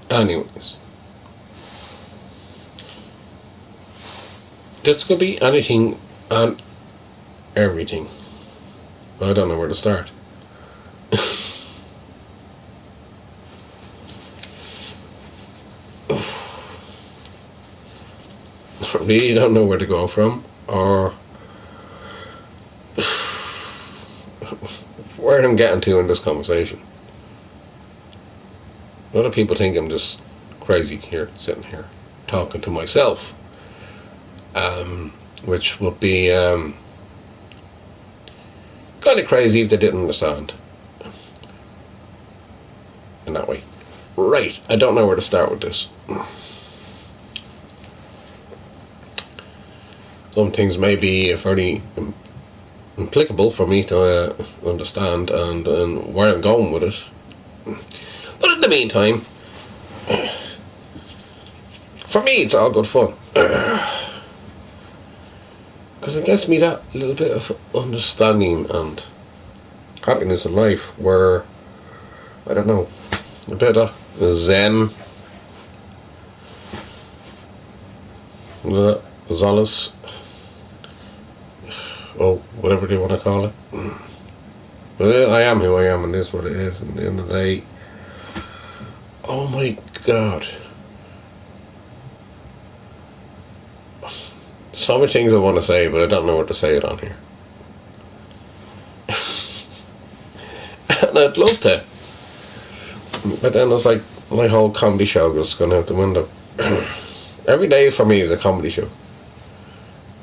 Anyways, this could be anything and everything. I don't know where to start. I really don't know where to go from, or where I'm getting to in this conversation. A lot of people think I'm just crazy here, sitting here, talking to myself, which would be kind of crazy if they didn't understand in that way. Right, I don't know where to start with this. Some things may be very applicable for me to understand and where I'm going with it. But in the meantime, for me it's all good fun. Because it gives me that little bit of understanding and happiness in life where, I don't know, a bit of zen, solace, oh, whatever they want to call it. But I am who I am, and this is what it is. And at the end of the day, oh my God, so many things I want to say, but I don't know what to say it on here. And I'd love to, but then it's like my whole comedy show is going out the window. Every day for me is a comedy show.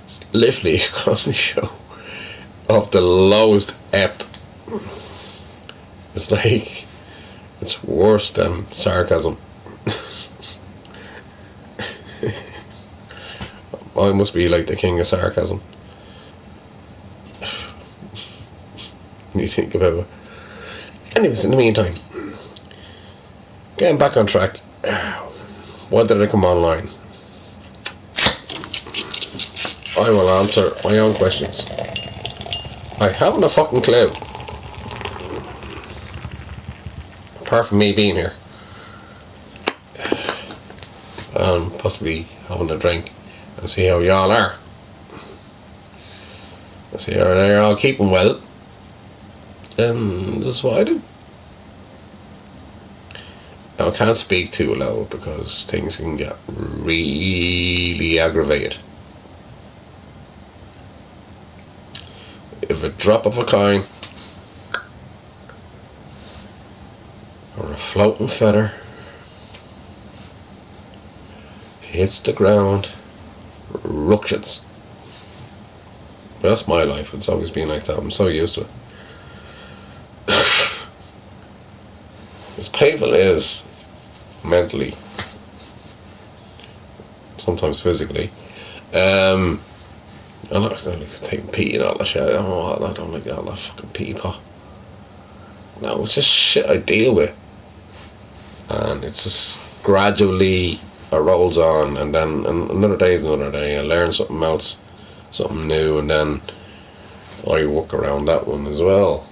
It's literally a comedy show of the lowest ebb. It's like, it's worse than sarcasm. I must be like the king of sarcasm. When you think about it. Anyways, in the meantime, getting back on track. Why did I come online? I will answer my own questions. I haven't a fucking clue. Apart from me being here. And possibly having a drink. And see how y'all are. And see how you're all keeping well. And this is what I do. Now I can't speak too loud because things can get really aggravated. If a drop of a coin or a floating feather hits the ground, ructions. That's my life. It's always been like that. I'm so used to it. As painful it is mentally, sometimes physically. I'm not going to take pee and all that shit. I don't like all that fucking pee pot. No, it's just shit I deal with. And it's just gradually it rolls on, and then another day is another day. I learn something else, something new, and then I work around that one as well.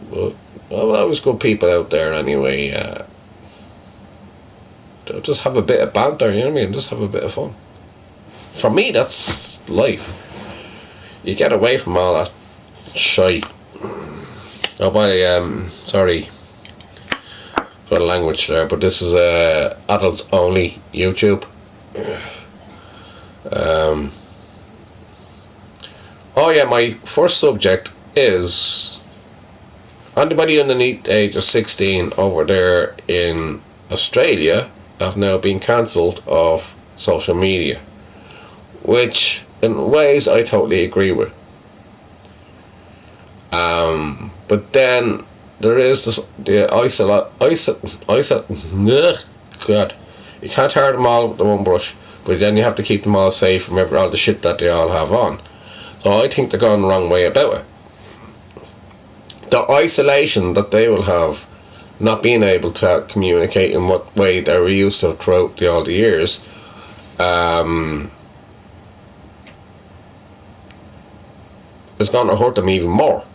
But well, always good people out there anyway. Just have a bit of banter, you know what I mean? Just have a bit of fun. For me, that's life. You get away from all that shite. Oh, sorry for the language there, but this is adults only YouTube. Oh yeah, my first subject is anybody underneath the age of 16 over there in Australia have now been cancelled off social media, which in ways I totally agree with. But then there is the God, you can't hurt them all with the one brush, but then you have to keep them all safe from all the shit that they all have on. So I think they're going the wrong way about it. The isolation that they will have, not being able to communicate in what way they were used to throughout all the years, is going to hurt them even more.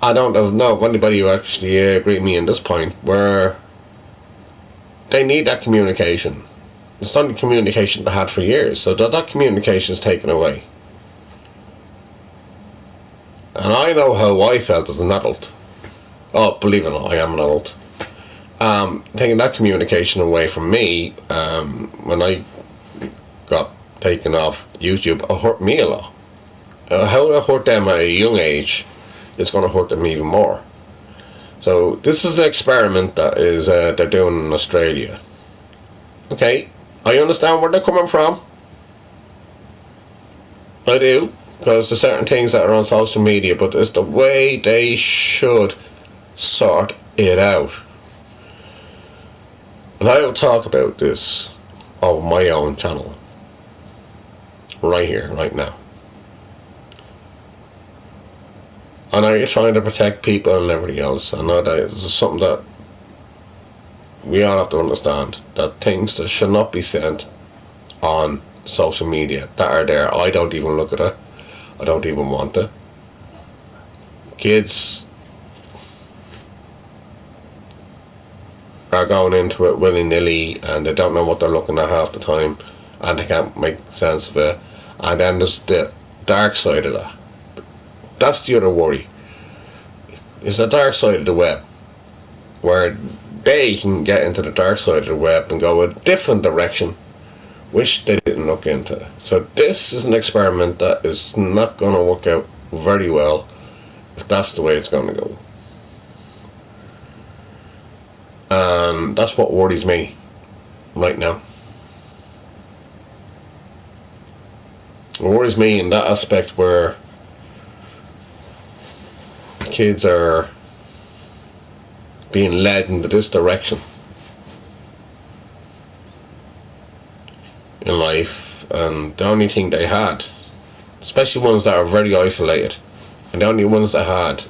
I don't know if anybody who actually agree with me on this point, where they need that communication. It's not the communication they had for years, so that communication is taken away. And I know how I felt as an adult. Oh, believe it or not, I am an adult. Taking that communication away from me, when I got taken off YouTube, it hurt me a lot. How it hurt them at a young age, it's going to hurt them even more. So this is an experiment that is they're doing in Australia. Okay, I understand where they're coming from. I do, because there's certain things that are on social media, but it's the way they should sort it out. And I will talk about this on my own channel, right here, right now. I know you're trying to protect people and everything else. I know that it's something that we all have to understand, that things that should not be said on social media that are there, I don't even look at it. I don't even want it. Kids are going into it willy-nilly and they don't know what they're looking at half the time and they can't make sense of it. And then there's the dark side of that. That's the other worry. It's the dark side of the web, where they can get into the dark side of the web and go a different direction, which they didn't look into. So this is an experiment that is not going to work out very well if that's the way it's going to go. And that's what worries me right now. It worries me in that aspect where kids are being led into this direction in life, and the only thing they had, especially ones that are very isolated, and the only ones they had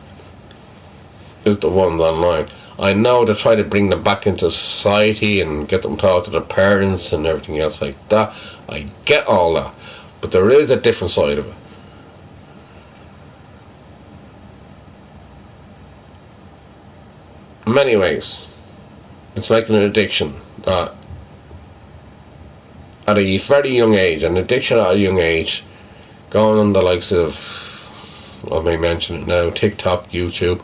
is the ones online. I know they try to bring them back into society and get them to talk to their parents and everything else like that. I get all that, but there is a different side of it. In many ways, it's like an addiction that at a very young age, an addiction at a young age, going on the likes of, I may mention it now, TikTok, YouTube,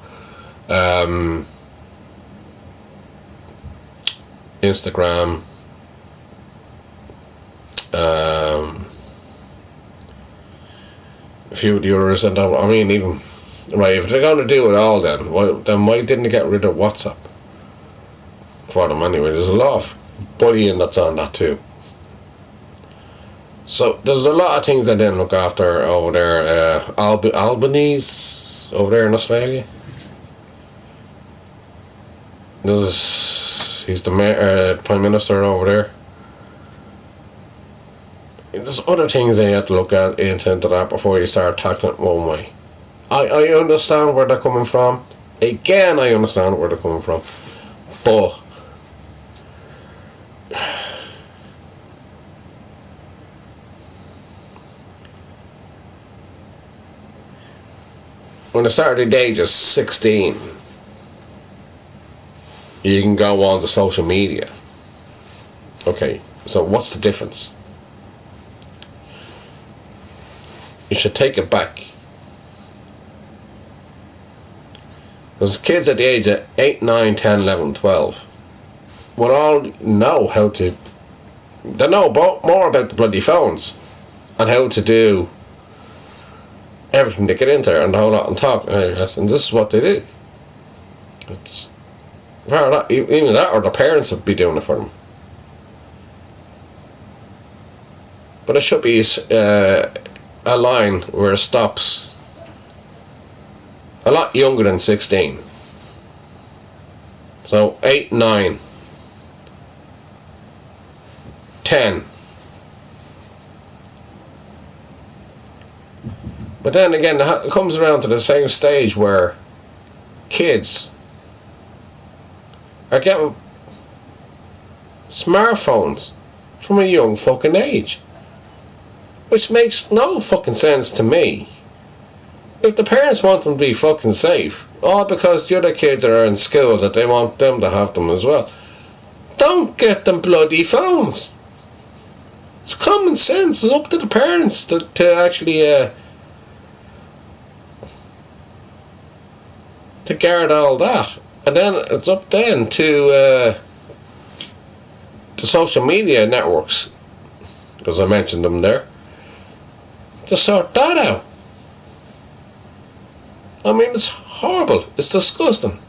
Instagram, a few of the others, and I mean, even, right, if they're going to do it all, then why didn't they get rid of WhatsApp for them anyway? There's a lot of bullying that's on that too. So there's a lot of things I didn't look after over there. Albanese over there in Australia. He's the Prime Minister over there. There's other things that you have to look at into that before you start tackling it one way. I understand where they're coming from. Again, I understand where they're coming from. But when they started at the age of 16, you can go on to social media. Okay, so what's the difference? You should take it back. Because kids at the age of 8, 9, 10, 11, 12 would all know how to... They know more about the bloody phones and how to do everything to get in there and the whole lot and talk. And this is what they do. Even that, or the parents would be doing it for them. But it should be a line where it stops a lot younger than 16. So 8, 9, 10. But then again, it comes around to the same stage where kids are getting smartphones from a young fucking age, which makes no fucking sense to me. If the parents want them to be fucking safe, All because the other kids are in school that they want them to have them as well. Don't get them bloody phones. It's common sense. It's up to the parents to actually to guard all that. And then it's up then to the social media networks, because I mentioned them there, to sort that out. I mean, it's horrible. It's disgusting.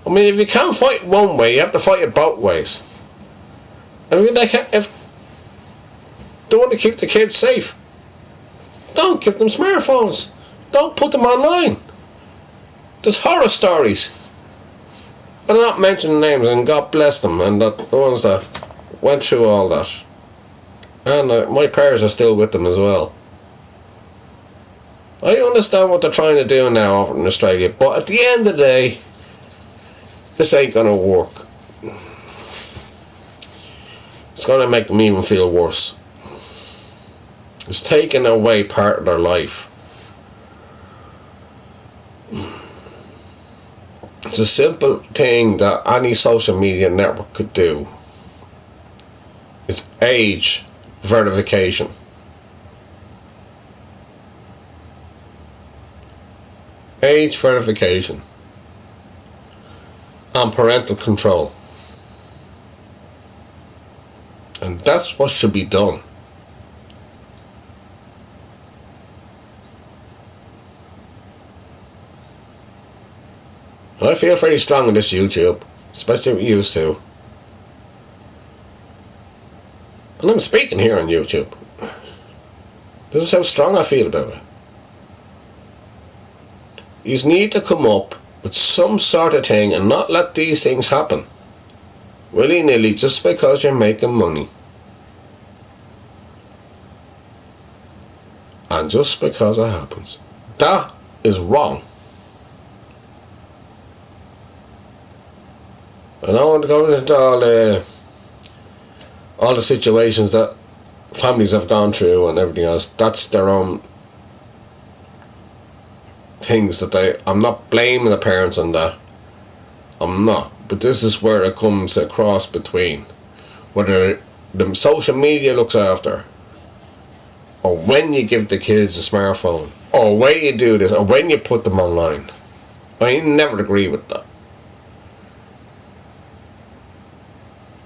I mean, if you can't fight one way, you have to fight it both ways. I mean, if they want to keep the kids safe, don't give them smartphones. Don't put them online. There's horror stories. I'm not mentioning names, and God bless them, and the ones that went through all that. And my prayers are still with them as well. I understand what they're trying to do now over in Australia, but at the end of the day, this ain't gonna work. It's gonna make them even feel worse. It's taking away part of their life. It's a simple thing that any social media network could do. It's age verification. Age verification. And parental control. And that's what should be done. I feel very strong on this YouTube, especially with you two. And I'm speaking here on YouTube. This is how strong I feel about it. You need to come up with some sort of thing and not let these things happen willy-nilly just because you're making money. And just because it happens. That is wrong. I don't want to go into all the situations that families have gone through and everything else. That's their own things that I'm not blaming the parents on that. I'm not. But this is where it comes across between whether the social media looks after, or when you give the kids a smartphone, or when you do this, or when you put them online. I never agree with that.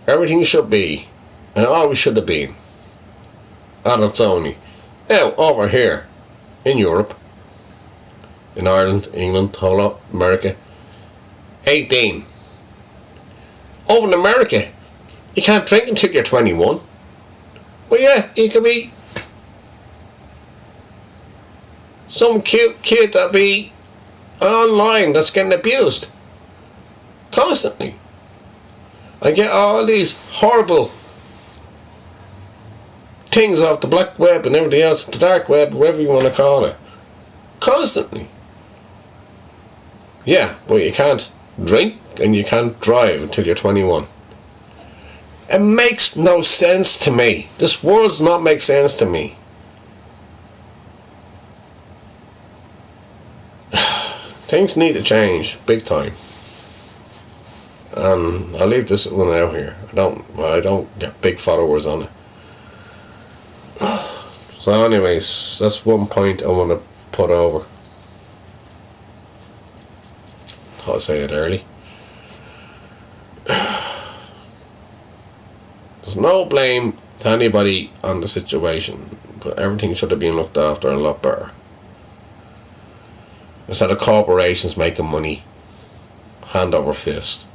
Everything should be, and always should have been, adults only. Now, over here, in Europe, in Ireland, England, whole lot, America, 18. Over in America, you can't drink until you're 21. Well, yeah, you could be some cute kid that be online that's getting abused constantly. I get all these horrible things off the black web and everything else, the dark web, whatever you want to call it, constantly. Yeah, but you can't drink and you can't drive until you're 21. It makes no sense to me. This world's not make sense to me. Things need to change big time. I'll leave this one out here. I don't get big followers on it. So anyways, that's one point I want to put over. I'll say it early. There's no blame to anybody on the situation, but everything should have been looked after a lot better. Instead of corporations making money hand over fist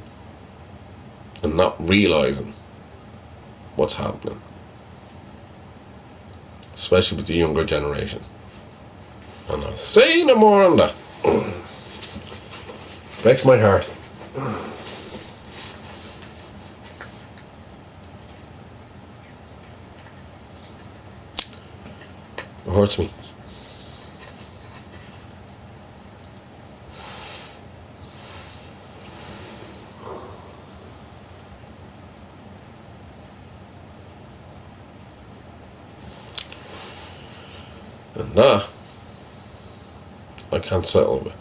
and not realising what's happening, especially with the younger generation. And I'll say no more on that. Breaks my heart. It hurts me. And that I can't settle with.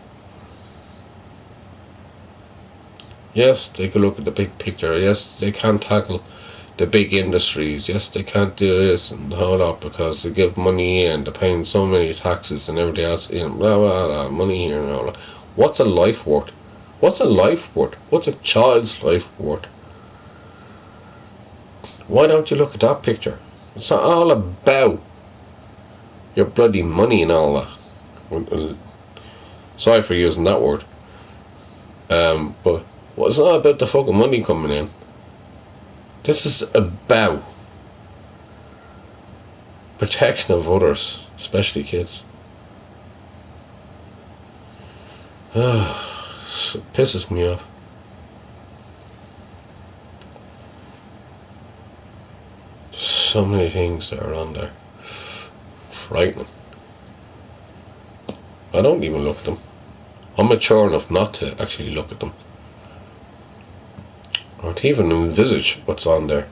Yes, they can look at the big picture. Yes, they can tackle the big industries. Yes, they can't do this and the whole lot because they give money and they're paying so many taxes and everything else. You know, blah, blah, blah, money here and all that. What's a life worth? What's a life worth? What's a child's life worth? Why don't you look at that picture? It's not all about your bloody money and all that. Sorry for using that word. But well, it's not about the fucking money coming in. This is about protection of others, especially kids. It pisses me off. So many things that are on there. Frightening. I don't even look at them. I'm mature enough not to actually look at them. Or to even envisage what's on there.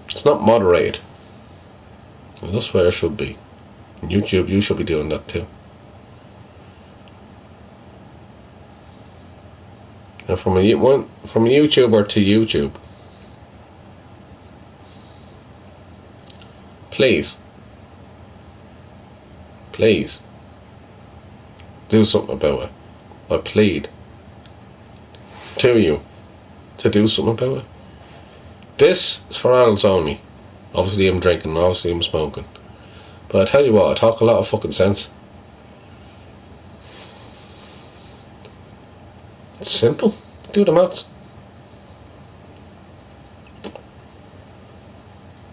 It's not moderated. And that's where it should be. On YouTube, you should be doing that too. And from a YouTuber to YouTube, please do something about it. I plead to you to do something about it. This is for adults only. Obviously I'm drinking, obviously I'm smoking. But I tell you what, I talk a lot of fucking sense. It's simple. Do the maths.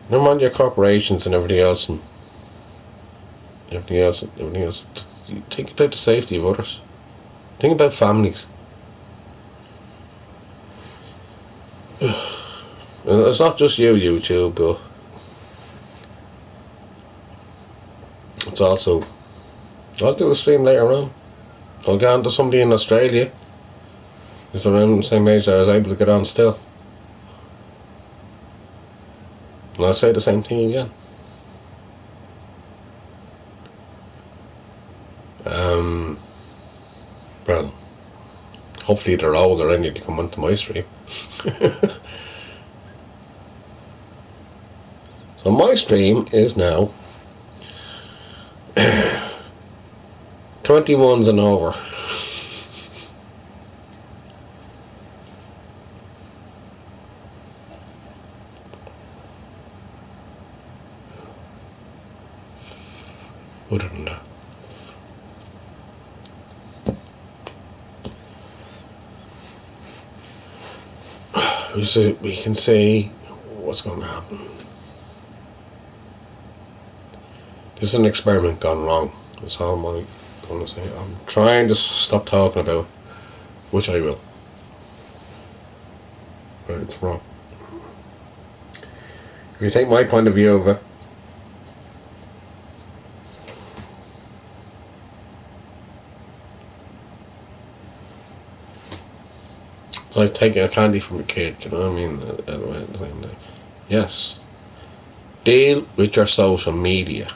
Never mind your corporations and everything else and everything else. You think about the safety of others. Think about families. And it's not just you, YouTube, but it's also... I'll do a stream later on. I'll get on to somebody in Australia who's around the same age that I was able to get on still. And I'll say the same thing again. Well, hopefully they're older and need to come onto my stream. So my stream is now 21s and over. Other than that, we can see what's going to happen. This is an experiment gone wrong. That's all I'm going to say. I'm trying to stop talking about it, which I will. But it's wrong. If you take my point of view of it, it's like taking a candy from a kid, you know what I mean? At the same day. Yes. Deal with your social media.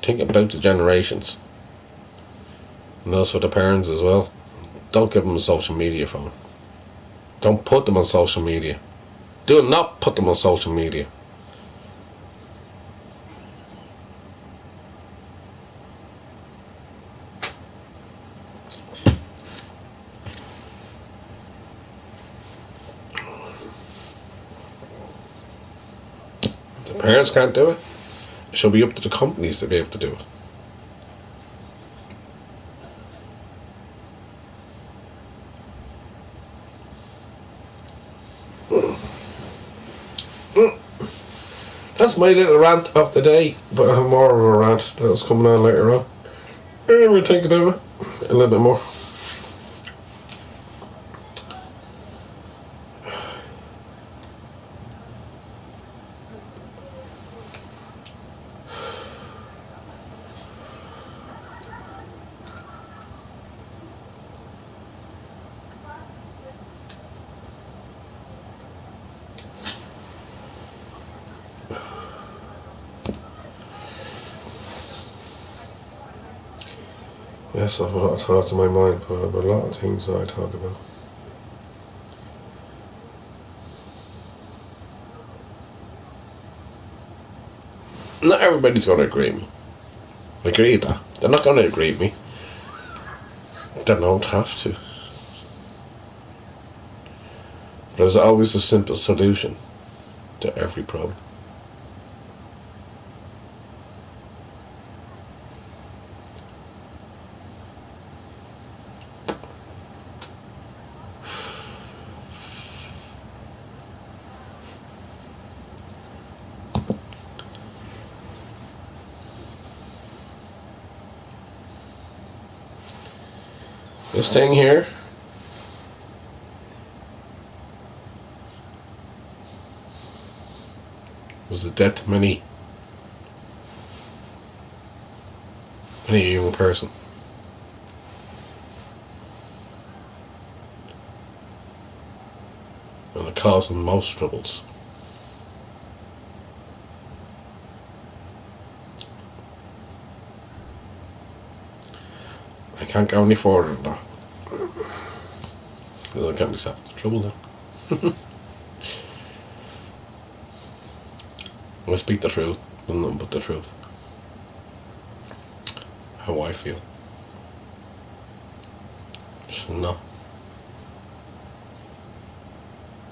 Think about the generations. And also the parents as well. Don't give them a social media phone. Don't put them on social media. Do not put them on social media. The parents can't do it. It should be up to the companies to be able to do it. That's my little rant of the day, but I have more of a rant that's coming on later on. We'll think about it a little bit more. Yes, I have a lot of thoughts in my mind, but I have a lot of things that I talk about. Not everybody's going to agree with me. I agree with that. They're not going to agree with me. They don't have to. There's always a simple solution to every problem. This thing here was the death of many a young person. And it caused them most troubles. I can't go any further than that. Because I get myself into trouble then. I speak the truth, but nothing but the truth. How I feel. So no.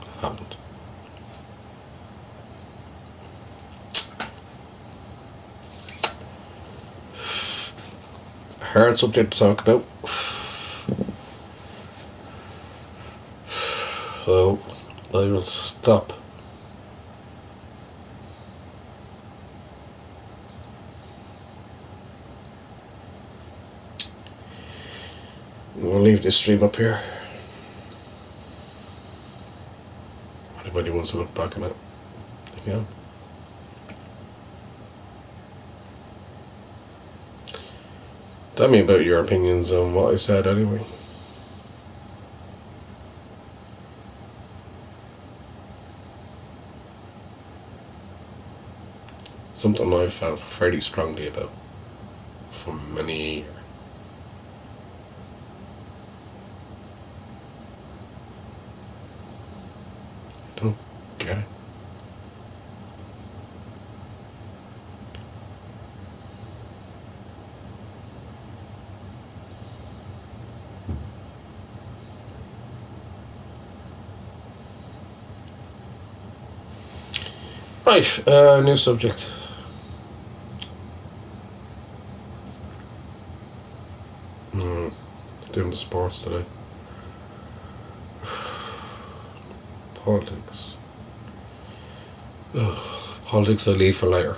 I haven't. Hard subject to talk about. So I will stop. We'll leave this stream up here. Anybody wants to look back on it, they can. Tell me about your opinions on what I said anyway. Something I've felt fairly strongly about for many years. Don't get it. Right, new subject. Doing the sports today. Politics. Ugh. Politics I leave for later.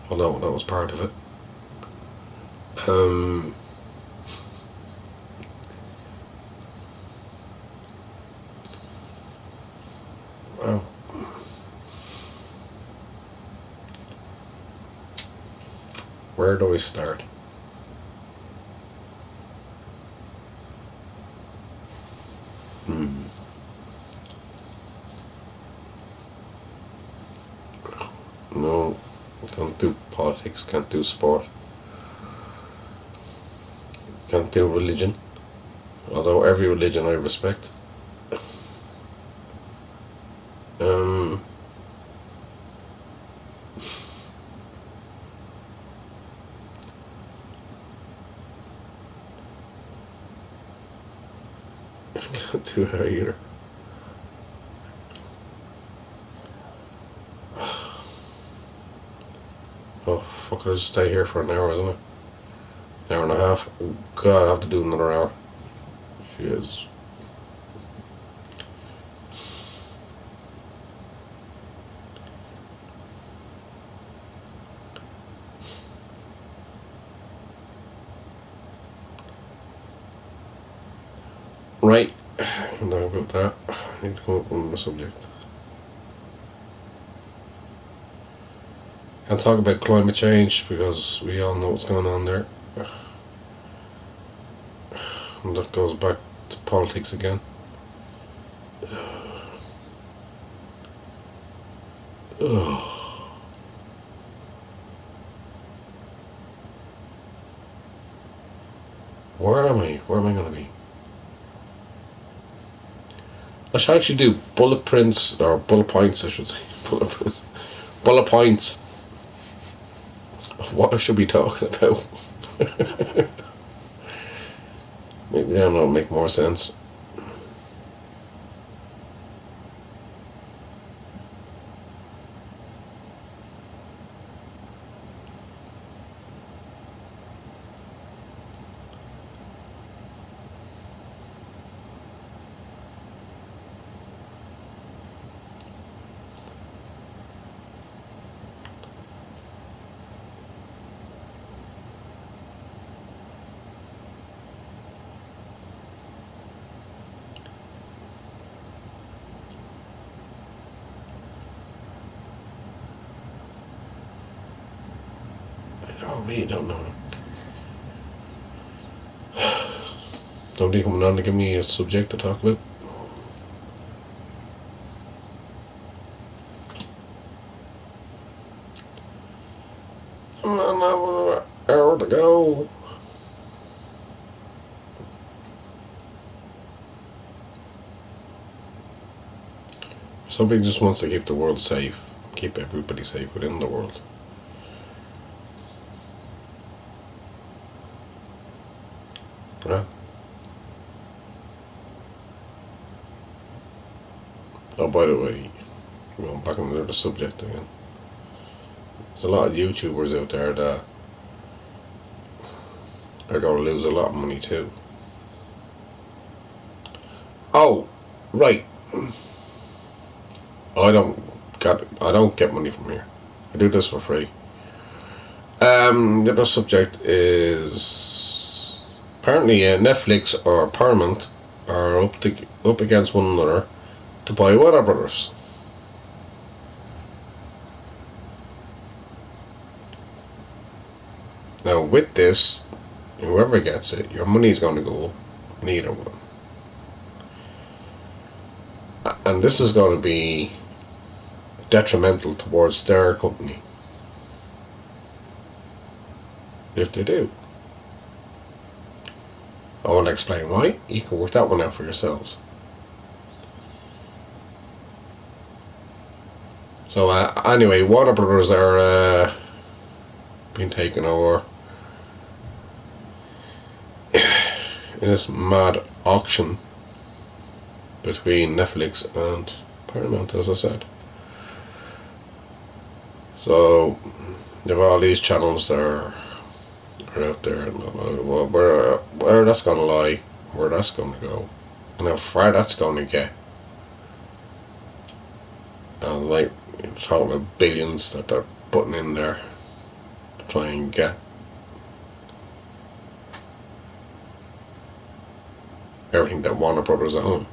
Although that was part of it. Well, where do we start? No, can't do politics, can't do sport, can't do religion. Although every religion I respect. Can't do that either. Oh, fuck, I'll just stay here for an hour, isn't it? An hour and a half. Oh, God, I have to do another hour. Jeez. Right, enough about that. I need to come up with a subject. Can't talk about climate change because we all know what's going on there. And that goes back to politics again. Ugh. Where am I? Where am I going to be? I should actually do bullet prints, or bullet points, I should say. Bullet prints. Bullet points of what I should be talking about. Maybe that'll make more sense. I really don't know. Nobody coming on to give me a subject to talk about. Another hour to go. Somebody just wants to keep the world safe, keep everybody safe within the world. Right? Oh, by the way, going back into the subject again. There's a lot of YouTubers out there that are going to lose a lot of money too. Oh, right. I don't get money from here. I do this for free. The other subject is apparently Netflix or Paramount are up against one another to buy Warner Brothers. Now, with this, whoever gets it, your money's going to go up in either one. And this is going to be detrimental towards their company if they do. I won't explain why. You can work that one out for yourselves. So anyway, Warner Brothers are being taken over in this mad auction between Netflix and Paramount, as I said. So you have all these channels that are out there, and where that's going to lie, where that's going to go, and how far that's going to get. And like, you're talking about billions that they're putting in there to try and get everything that Warner Brothers own.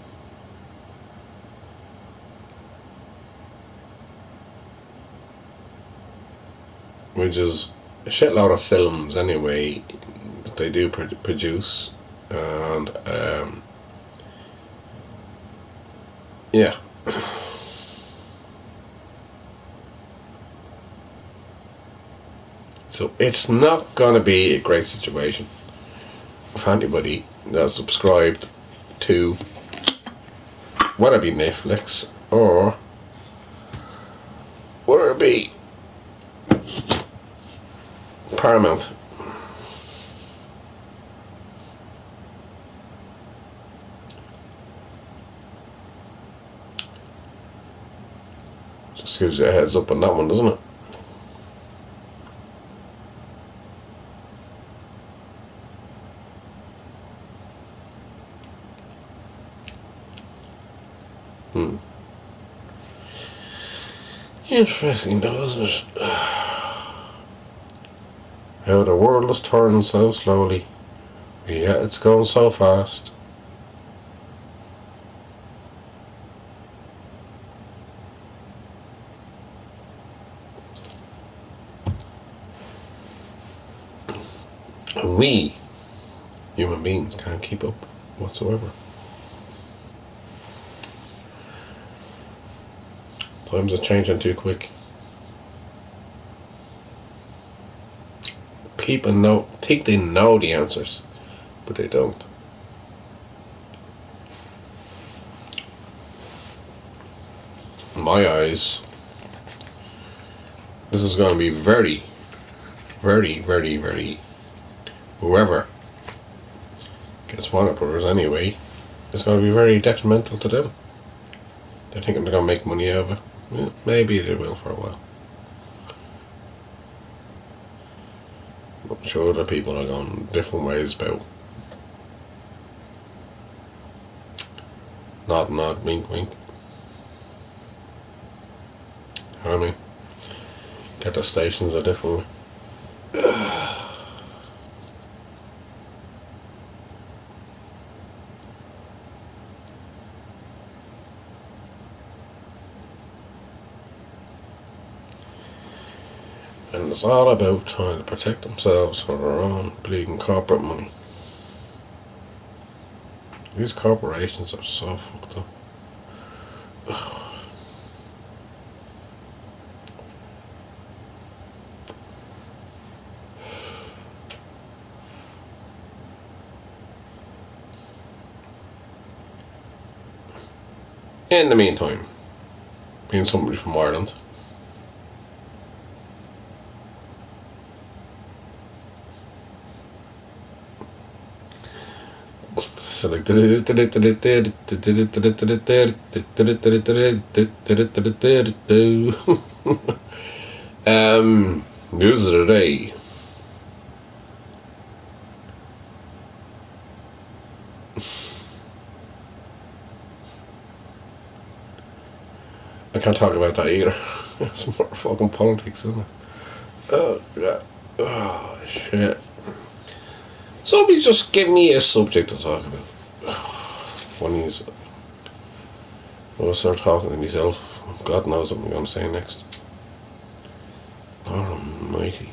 Which is a shitload of films anyway that they do produce, and yeah. So it's not gonna be a great situation for anybody that's subscribed to whether it be Netflix or whether it be Paramount. Just gives you a heads up on that one, doesn't it? Interesting, doesn't it? How the world is turning so slowly, yet it's going so fast. And we, human beings, can't keep up whatsoever. Times are changing too quick. People think they know the answers, but they don't. In my eyes, this is going to be very, very, very, very, whoever gets Warner Brothers anyway, it's going to be very detrimental to them. They're thinking they're going to make money out of it. Yeah, maybe they will for a while. I'm sure other people are going different ways about. Nod, nod, wink, wink. You know what I mean? Get the stations a different way. And it's all about trying to protect themselves for their own bleeding corporate money. These corporations are so fucked up. In the meantime, being somebody from Ireland, so like news of the day. I can't talk about that either. It's more fucking politics, isn't it? Oh god. Oh shit. Somebody just give me a subject to talk about. One of these. I'll start talking to myself. God knows what I'm going to say next. Lord almighty.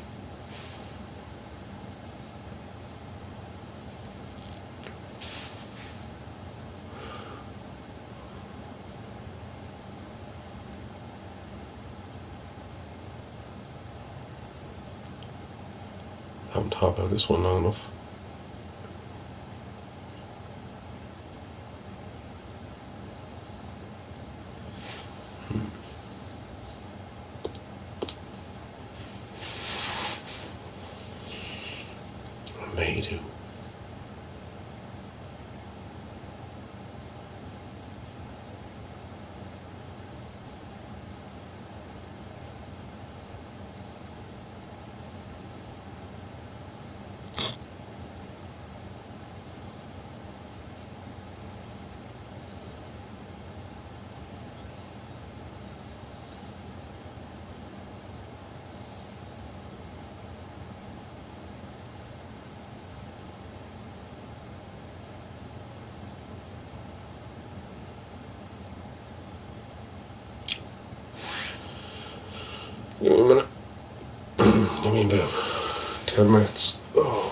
I haven't talked about this one long enough. I may do. Give me a minute. Give me about 10 minutes. Oh.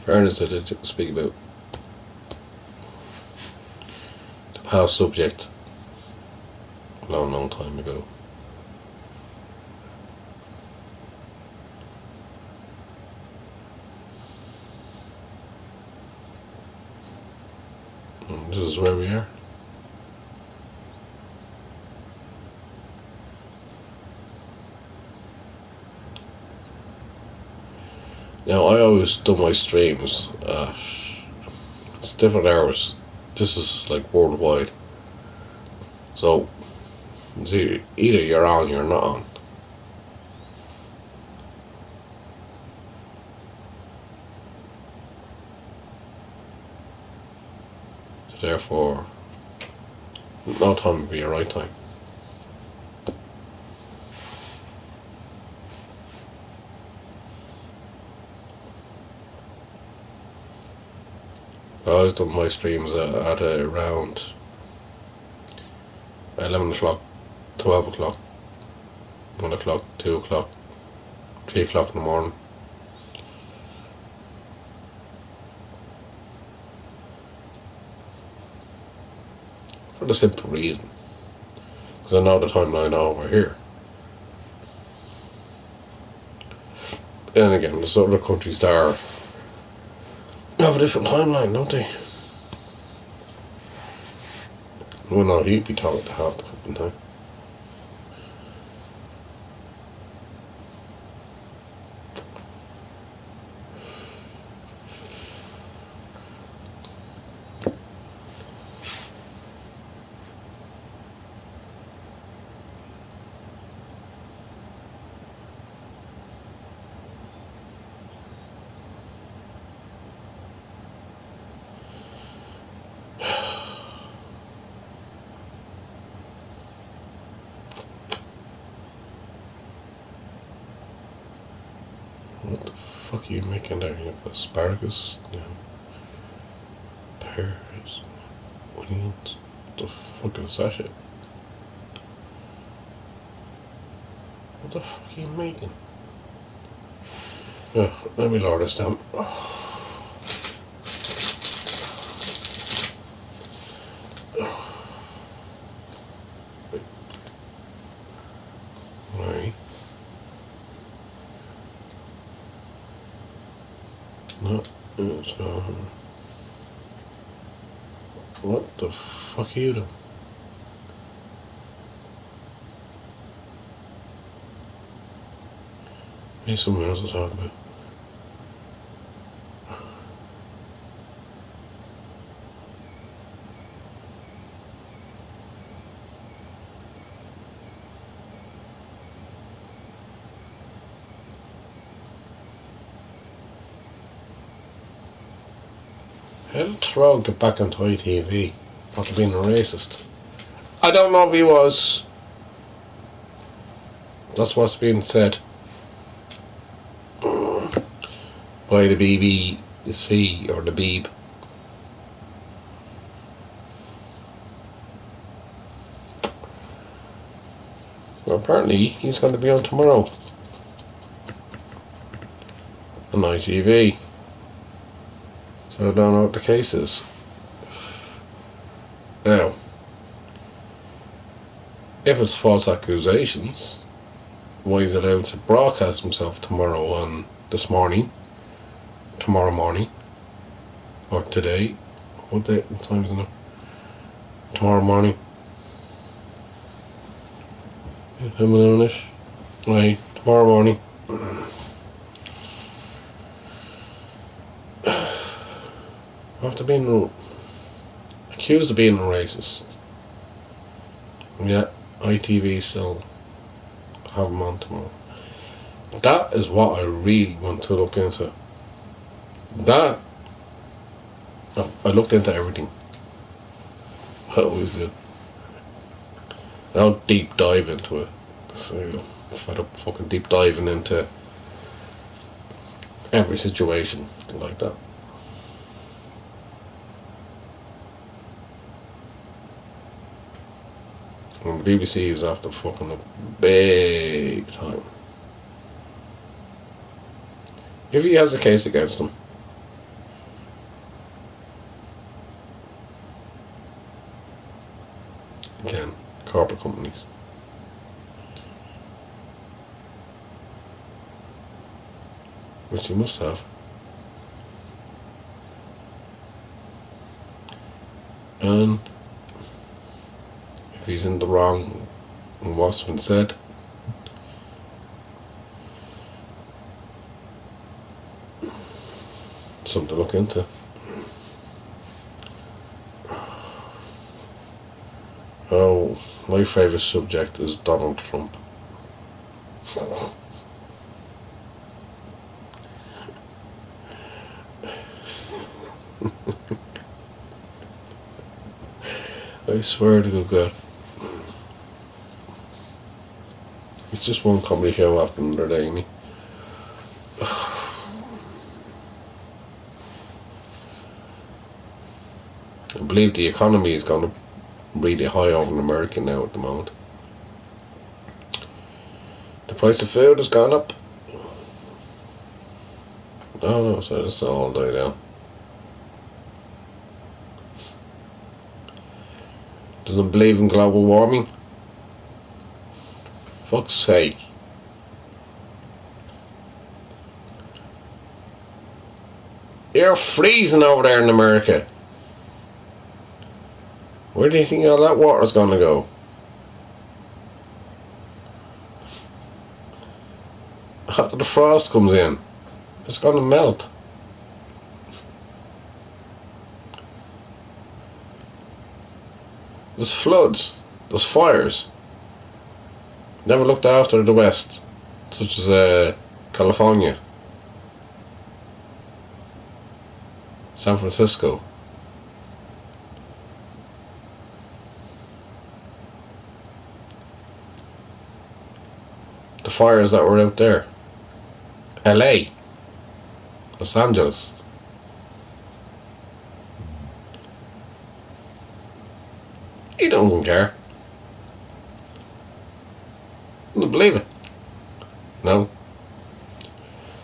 Ernest did speak about the past subject a long, long time ago. And this is where we are. Now, I always do my streams at it's different hours. This is like worldwide. So, it's either you're on or you're not on. So therefore, no time would be your right time. I always done my streams at around 11 o'clock, 12 o'clock, 1 o'clock, 2 o'clock, 3 o'clock in the morning. For the simple reason, because I know the timeline over here. Then again, there's other countries that have a different timeline, don't they? Well, no, he'd be talking to half the fucking time. What the fuck are you making there? You have asparagus? Yeah. Pears? Onions? What the fuck is that shit? What the fuck are you making? Yeah, let me lower this down. Right. No, it's what the fuck are you doing? Maybe someone else to talk about. How did Tyrone get back onto ITV after being a racist? I don't know if he was. That's what's being said by the BBC or the Beeb. Well, apparently he's going to be on tomorrow on ITV. So I don't know what the case is. Now, if it's false accusations, why is he allowed to broadcast himself tomorrow on tomorrow morning, or today? What time is it now? Tomorrow morning. I'm noonish. Right, tomorrow morning. After being accused of being a racist. Yeah, ITV still have him on tomorrow. That is what I really want to look into. That I looked into everything. I always did. I don't deep dive into it. So I'm fed up fucking deep diving into every situation like that. And the BBC is after fucking up big time. If he has a case against him, companies. Which he must have. And if he's in the wrong in what's been said, something to look into. Oh, my favourite subject is Donald Trump. I swear to good God. It's just one comedy show after another day, ain't he? I believe the economy is going up really high over in America now at the moment. The price of food has gone up. No, so it's all die down. Doesn't believe in global warming? Fuck's sake. You're freezing over there in America. Where do you think all that water's going to go? After the frost comes in, it's going to melt. There's floods, there's fires. Never looked after the West, such as California, San Francisco. The fires that were out there. LA, Los Angeles. He doesn't care. I don't believe it. No.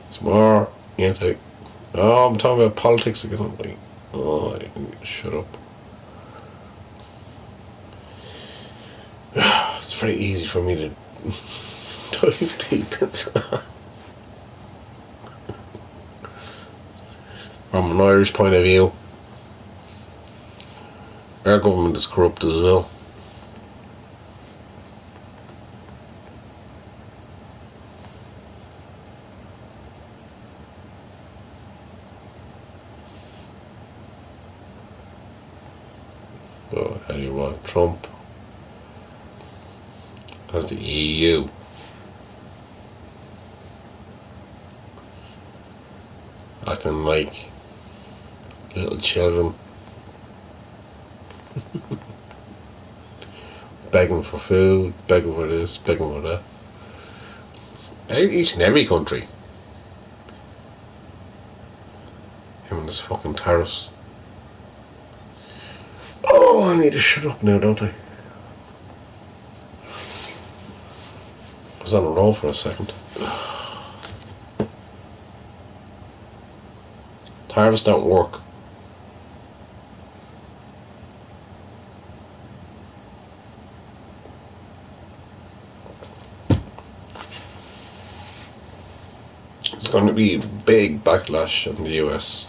It's more into, oh, I'm talking about politics again. I'm like, oh, shut up. It's very easy for me to dive deep into that. From an Irish point of view, our government is corrupt as well. But how do you want Trump as the EU? Acting like little children. Begging for food, begging for this, begging for that. Each and every country. Him and his fucking tariffs. Oh, I need to shut up now, don't I? I was on a roll for a second. Tariffs don't work. There's going to be a big backlash in the US.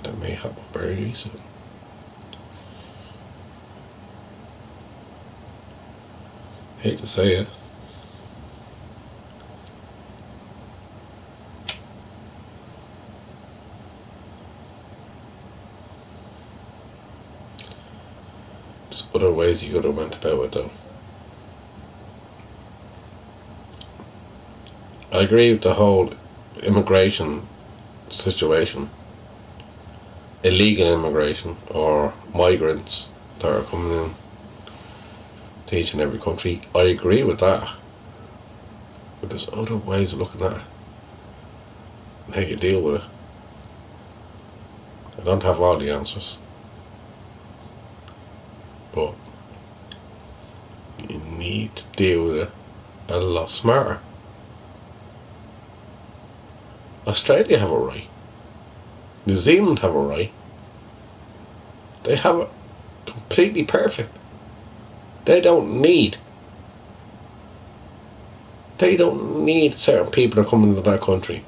That may happen very soon. Hate to say it. There's other ways you could have went about it though. I agree with the whole immigration situation. Illegal immigration or migrants that are coming in to each and every country. I agree with that. But there's other ways of looking at it and how you deal with it. I don't have all the answers. But you need to deal with it a lot smarter. Australia have a right. New Zealand have a right. They have it completely perfect. They don't need. They don't need certain people to come into that country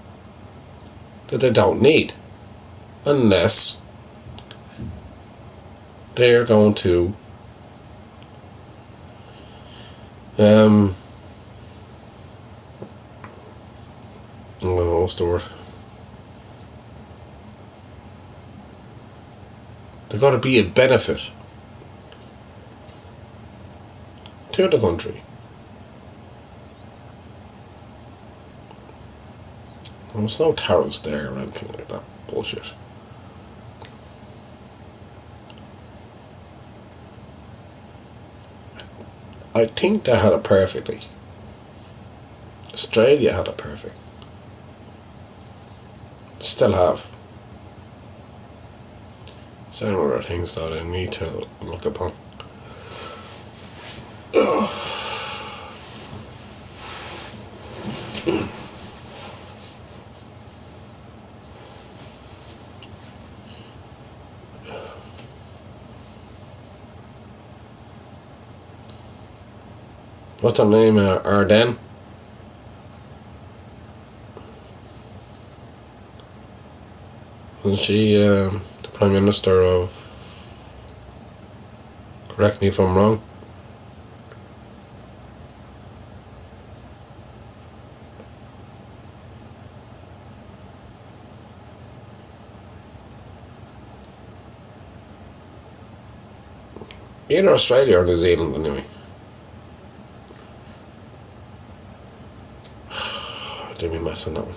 that they don't need, unless they're going to what's the word? They've got to be a benefit to the country. There's no tariffs there or anything like that bullshit. I think they had it perfectly. Australia had it perfect. Still have. Certain other things that I need to look upon. What's her name? Arden? Isn't she the Prime Minister of... Correct me if I'm wrong. Either Australia or New Zealand, anyway. I didn't mean mess on that one.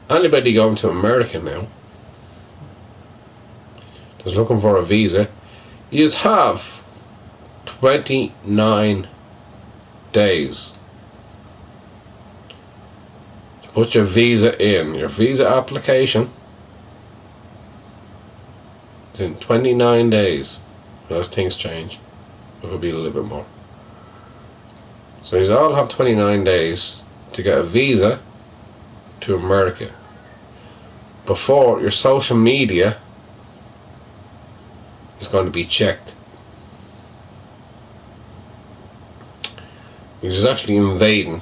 Anybody going to America now is looking for a visa. You have 29 days to put your visa in. Your visa application is in 29 days. Unless things change, it could be a little bit more. So you all have 29 days to get a visa to America before your social media is going to be checked. Which is actually invading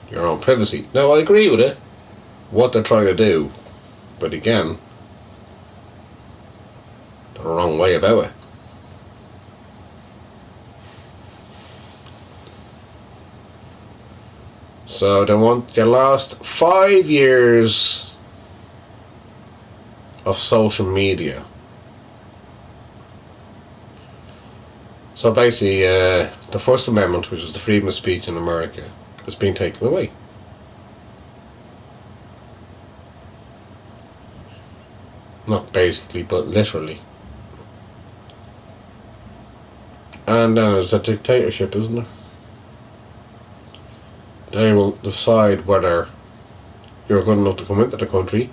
your own privacy. Now, I agree with it, what they're trying to do, but again, the wrong way about it. So they want your last 5 years of social media. So basically, the First Amendment, which is the freedom of speech in America, is being taken away. Not basically, but literally. And then there's a dictatorship, isn't there? They will decide whether you're good enough to come into the country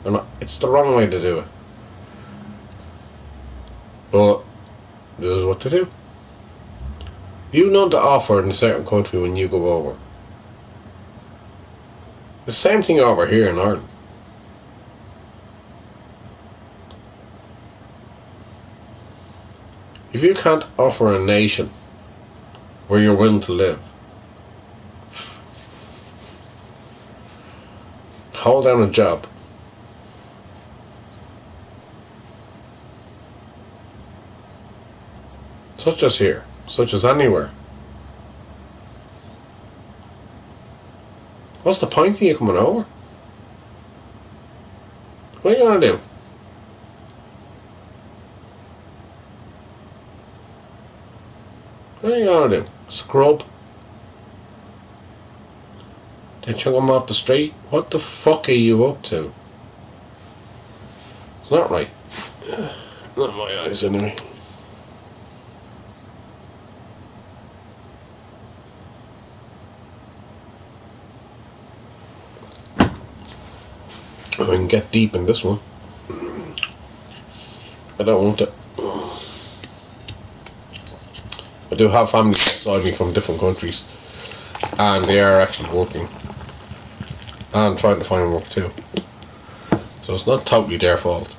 or not. It's the wrong way to do it. But this is what to do. You know the offer in a certain country when you go over. The same thing over here in Ireland. If you can't offer a nation where you're willing to live. Hold down a job. Such as here, such as anywhere. What's the point of you coming over? What are you gonna do? What are you gonna do? Scrub? They chuck them off the street? What the fuck are you up to? It's not right. Not in my eyes, anyway. I can get deep in this one. I don't want it. I do have family outside me from different countries, and they are actually working and trying to find work too. So it's not totally their fault.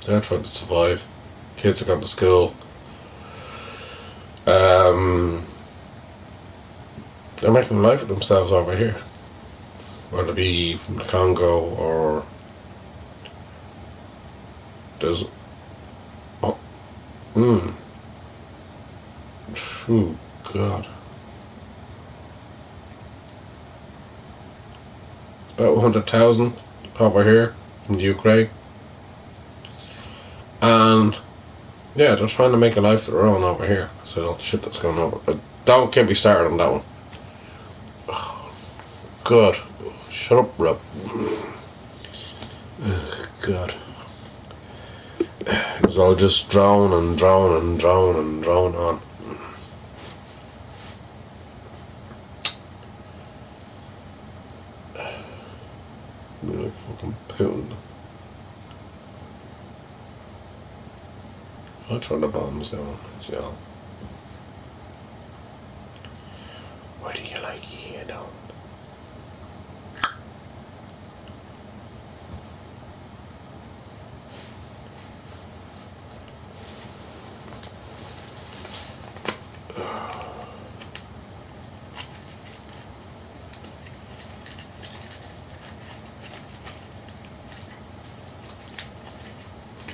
They're trying to survive. Kids are going to school. They're making a life of themselves over here, whether it be from the Congo or there's oh God, about 100,000 over here in the Ukraine, and yeah, they're trying to make a life of their own over here. So shit that's going on. But don't get me started on that one. God, shut up, Rob. God. Because I'll just drown and drown and drown and drown on. Like fucking Putin. I'll throw the bombs down, y'all. Where do you like here, though?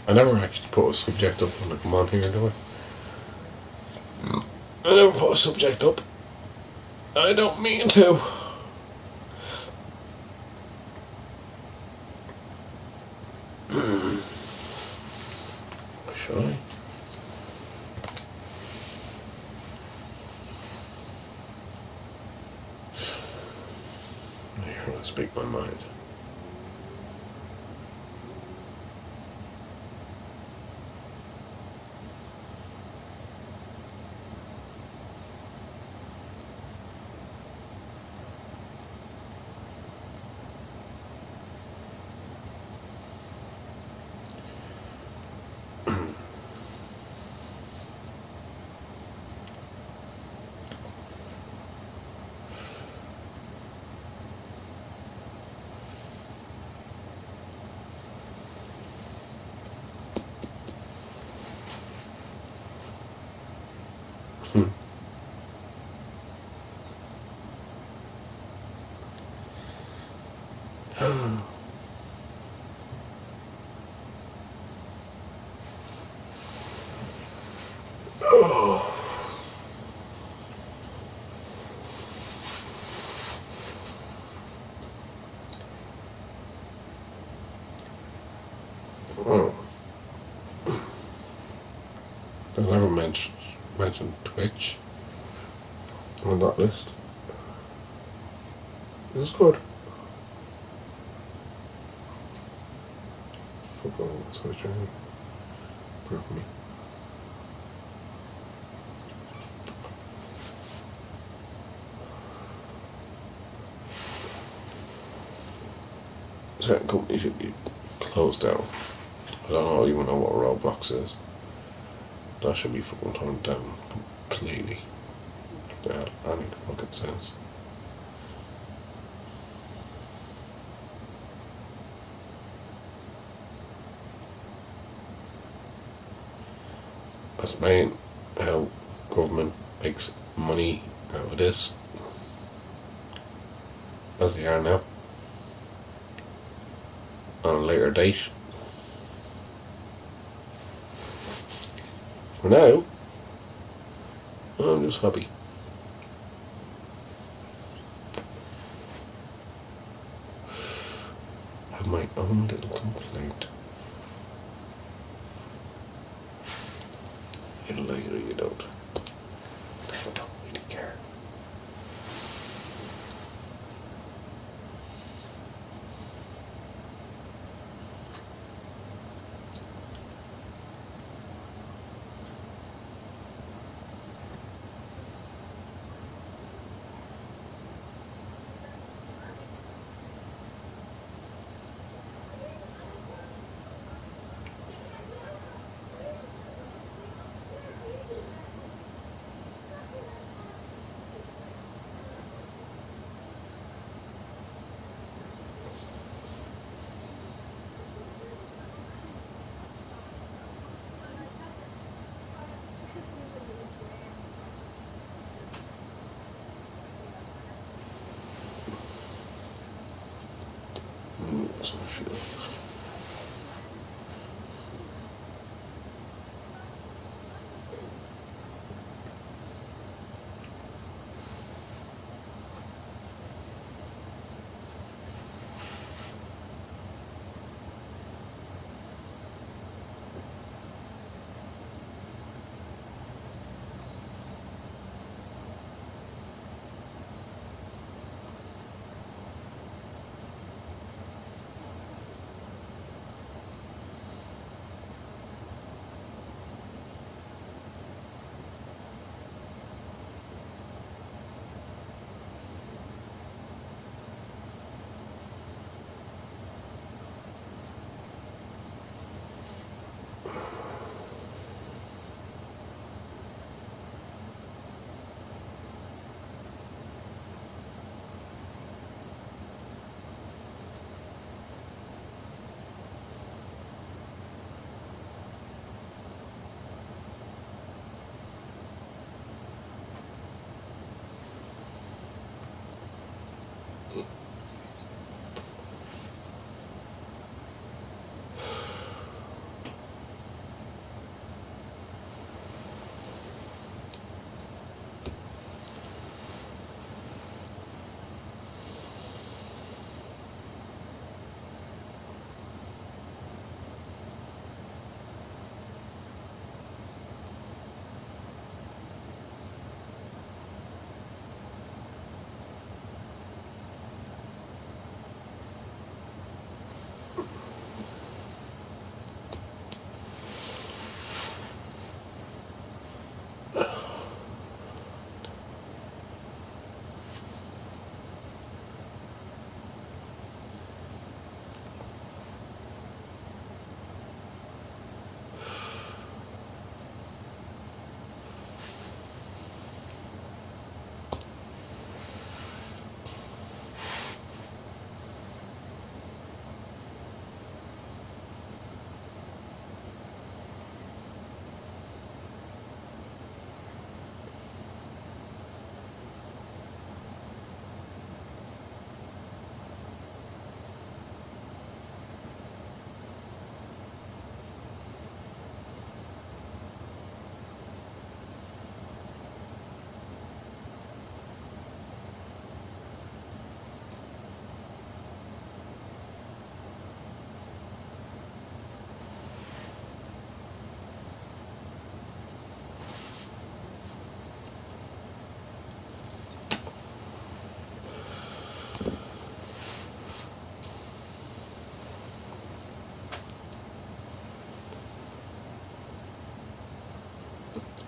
I never actually put a subject up when I come on here, do I? I never put a subject up. I don't mean to. Should I? Here, I'll speak my mind. Oh. I never mentioned Twitch on that list. It's good. Fuck on Twitch, right? Broke me. Certain companies should be closed down. I don't even know what Roblox is. That should be fucking toned down completely. Yeah, I need fucking sense. explain how government makes money out of this, as they are now, on a later date. For now, I'm just happy. I have my own little complaint. You like it or you don't. I don't really care. So I feel.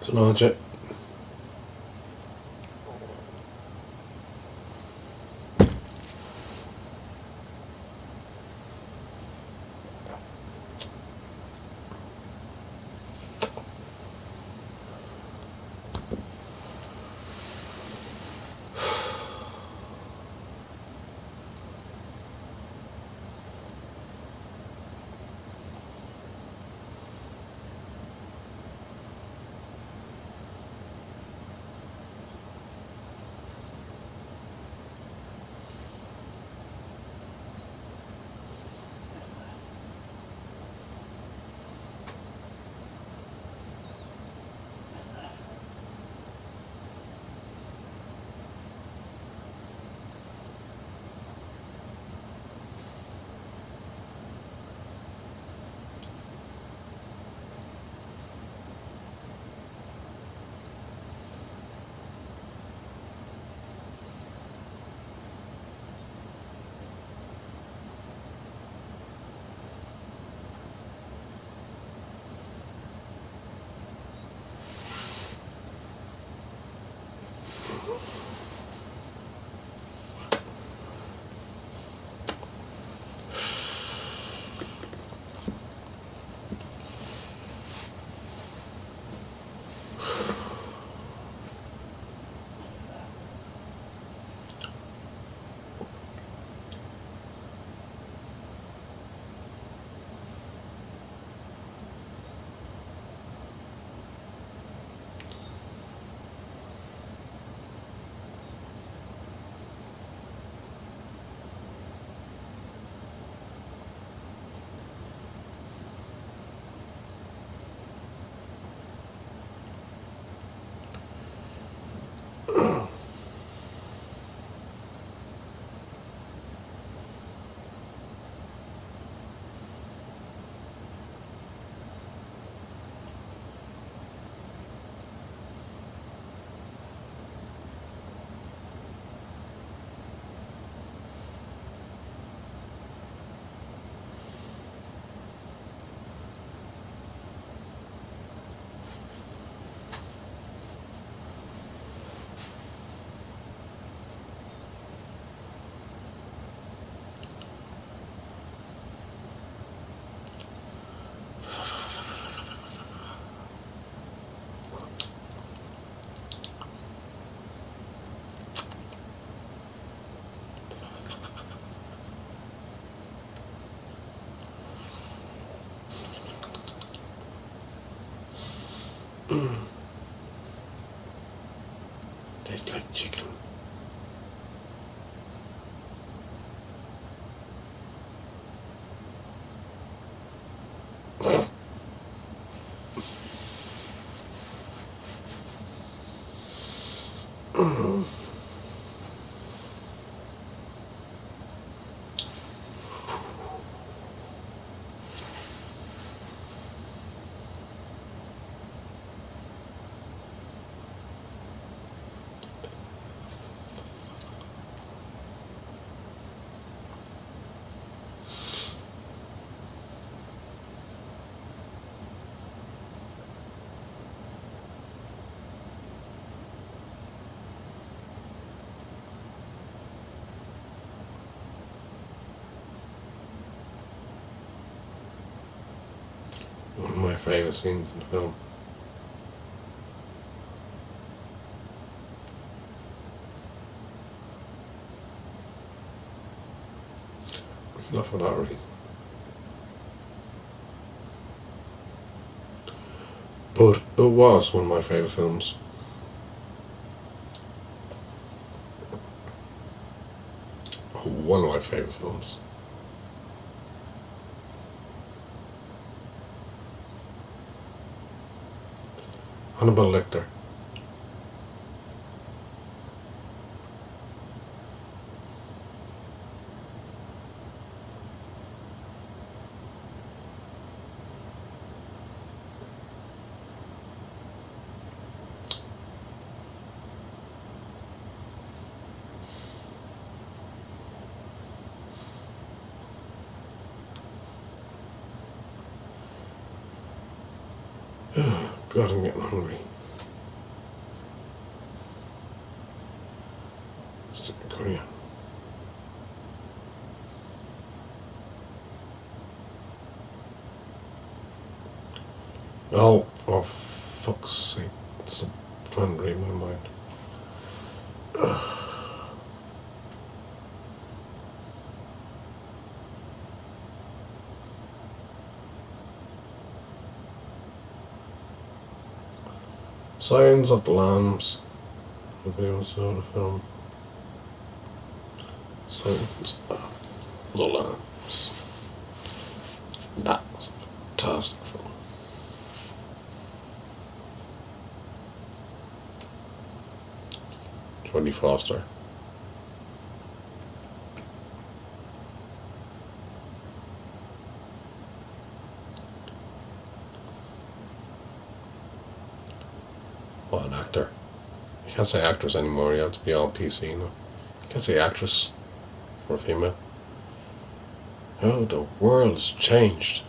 So larger. Tastes like chicken. One of my favourite scenes in the film. Not for that reason. But it was one of my favourite films. One of my favourite films. Hannibal Lecter. God, I'm getting hungry. Stick a curry on. Oh, for fuck's sake. It's trying to read my mind. Silence of the Lambs. Nobody wants to know the film. Silence of the Lambs. That was a fantastic film. Jodie Foster. What an actor. You can't say actress anymore, you have to be all PC, you know. You can't say actress for a female. Oh, the world's changed.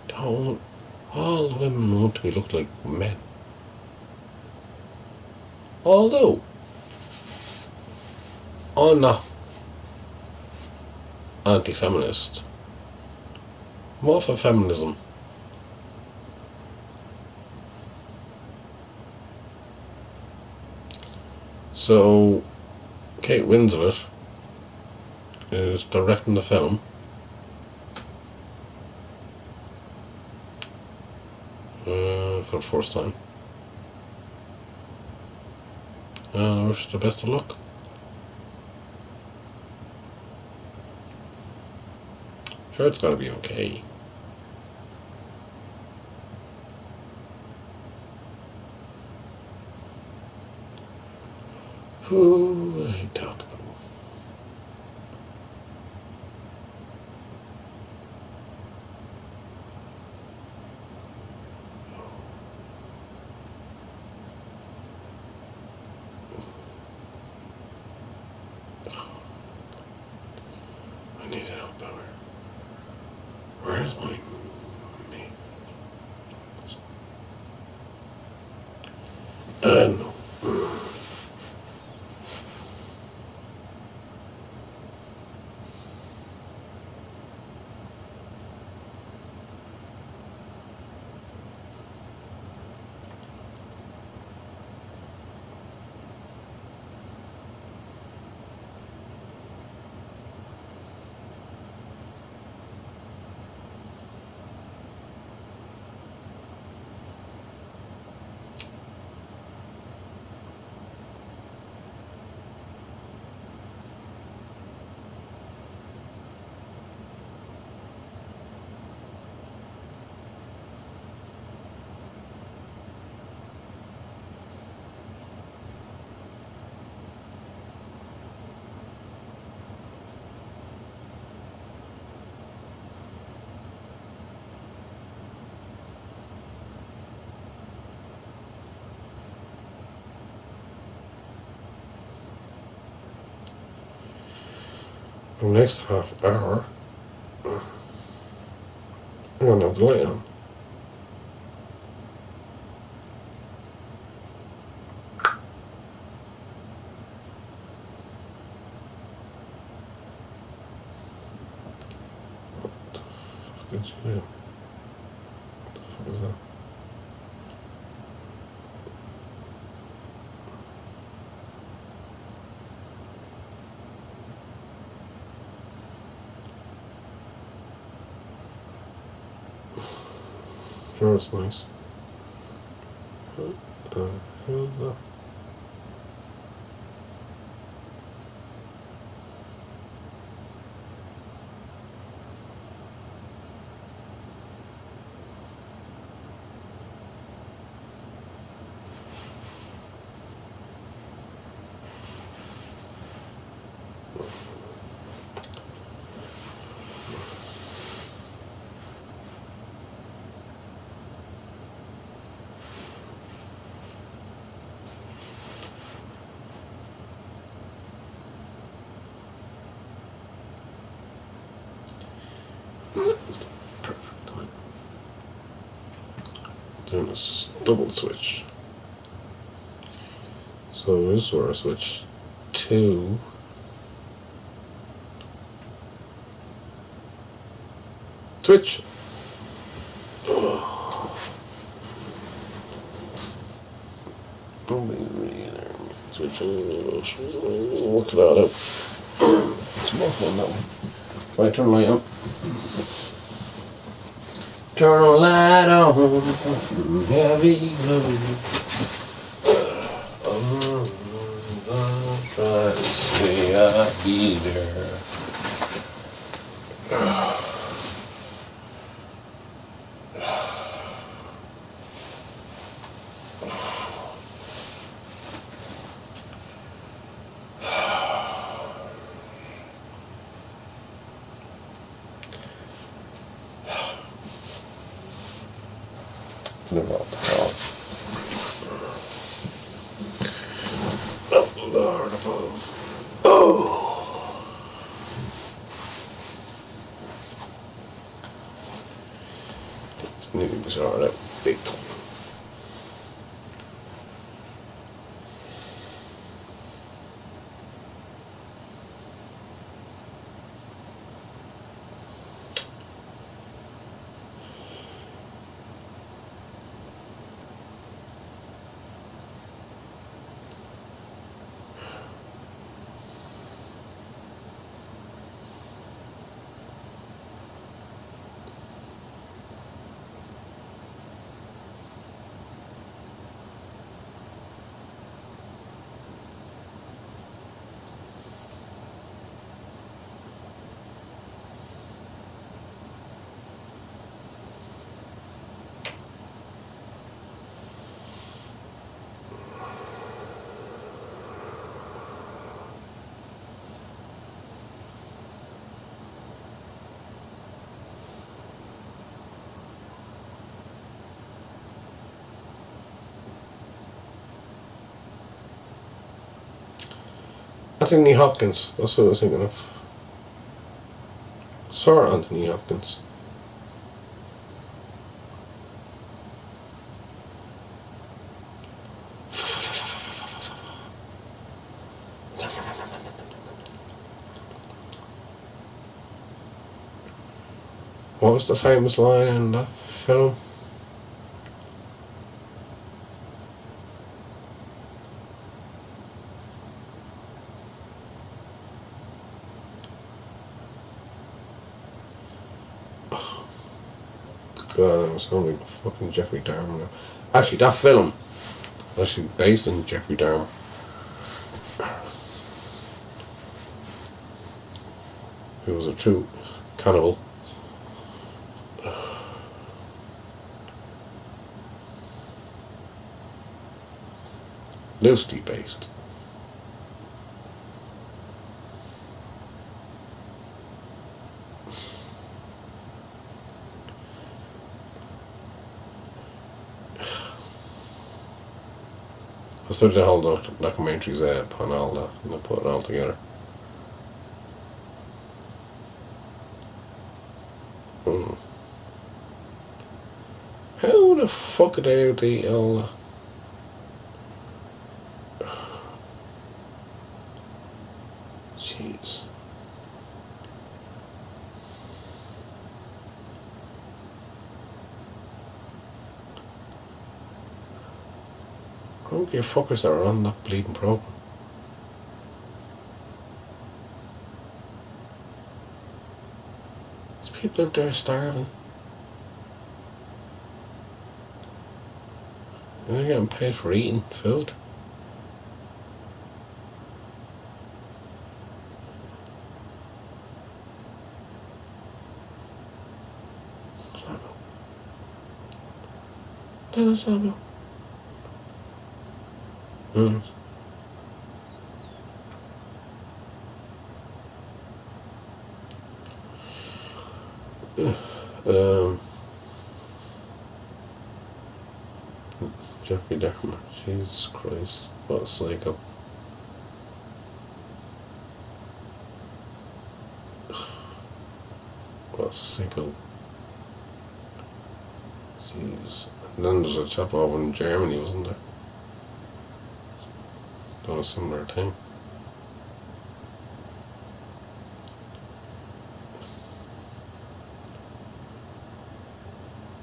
Don't. All the women want to be looked like men. Although, I'm not anti-feminist. I'm all for feminism. So, Kate Winslet is directing the film. For the first time. I wish her the best of luck. Sure, it's gonna be okay. Who I talk about? I need help power. Where's my name? No. the next half hour, I'm going to have the light on. What did you do? What the fuck is that? Sure, it's nice. What the hell is that? It's the perfect time. Doing this double switch. So this is where I switch to Twitch. Switch. Work it out. It's more fun that one. If I turn the light on. Turn the light on. Heavy load. Try to stay I'll be there. What the hell? Oh, Lord above. Oh! It's nearly bizarre, that big time. Anthony Hopkins, that's what I was thinking of. Sir Anthony Hopkins. What was the famous line in that film? God, I'm sounding like fucking Jeffrey Dahmer now. Actually, that film was actually based on Jeffrey Dahmer. He was a true cannibal. Loosely based. I studied the whole documentaries on all that and I put it all together. the fuck are they the all? Jeez. Who the fuckers that are on that bleeding program? There's people out there starving. And they're getting paid for eating food. That's not about. Mm. Um, Jeffrey Dahmer. Jesus Christ. What a psycho. What a sicko. Jeez. And then there's a chap over in Germany, wasn't there? Done a similar thing.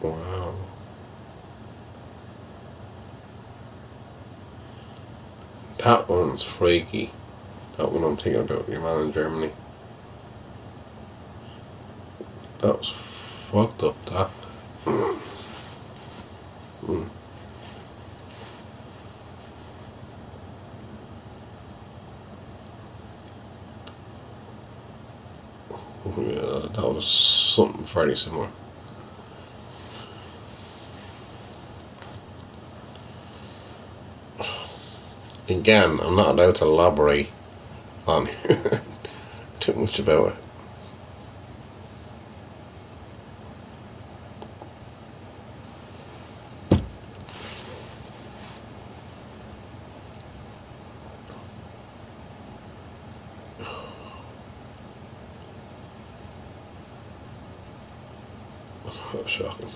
Wow. That one's freaky. That one I'm thinking about, your man in Germany. That was fucked up, that. Mm. Yeah, that was something very similar. Again, I'm not allowed to elaborate on too much about it. That's shocking.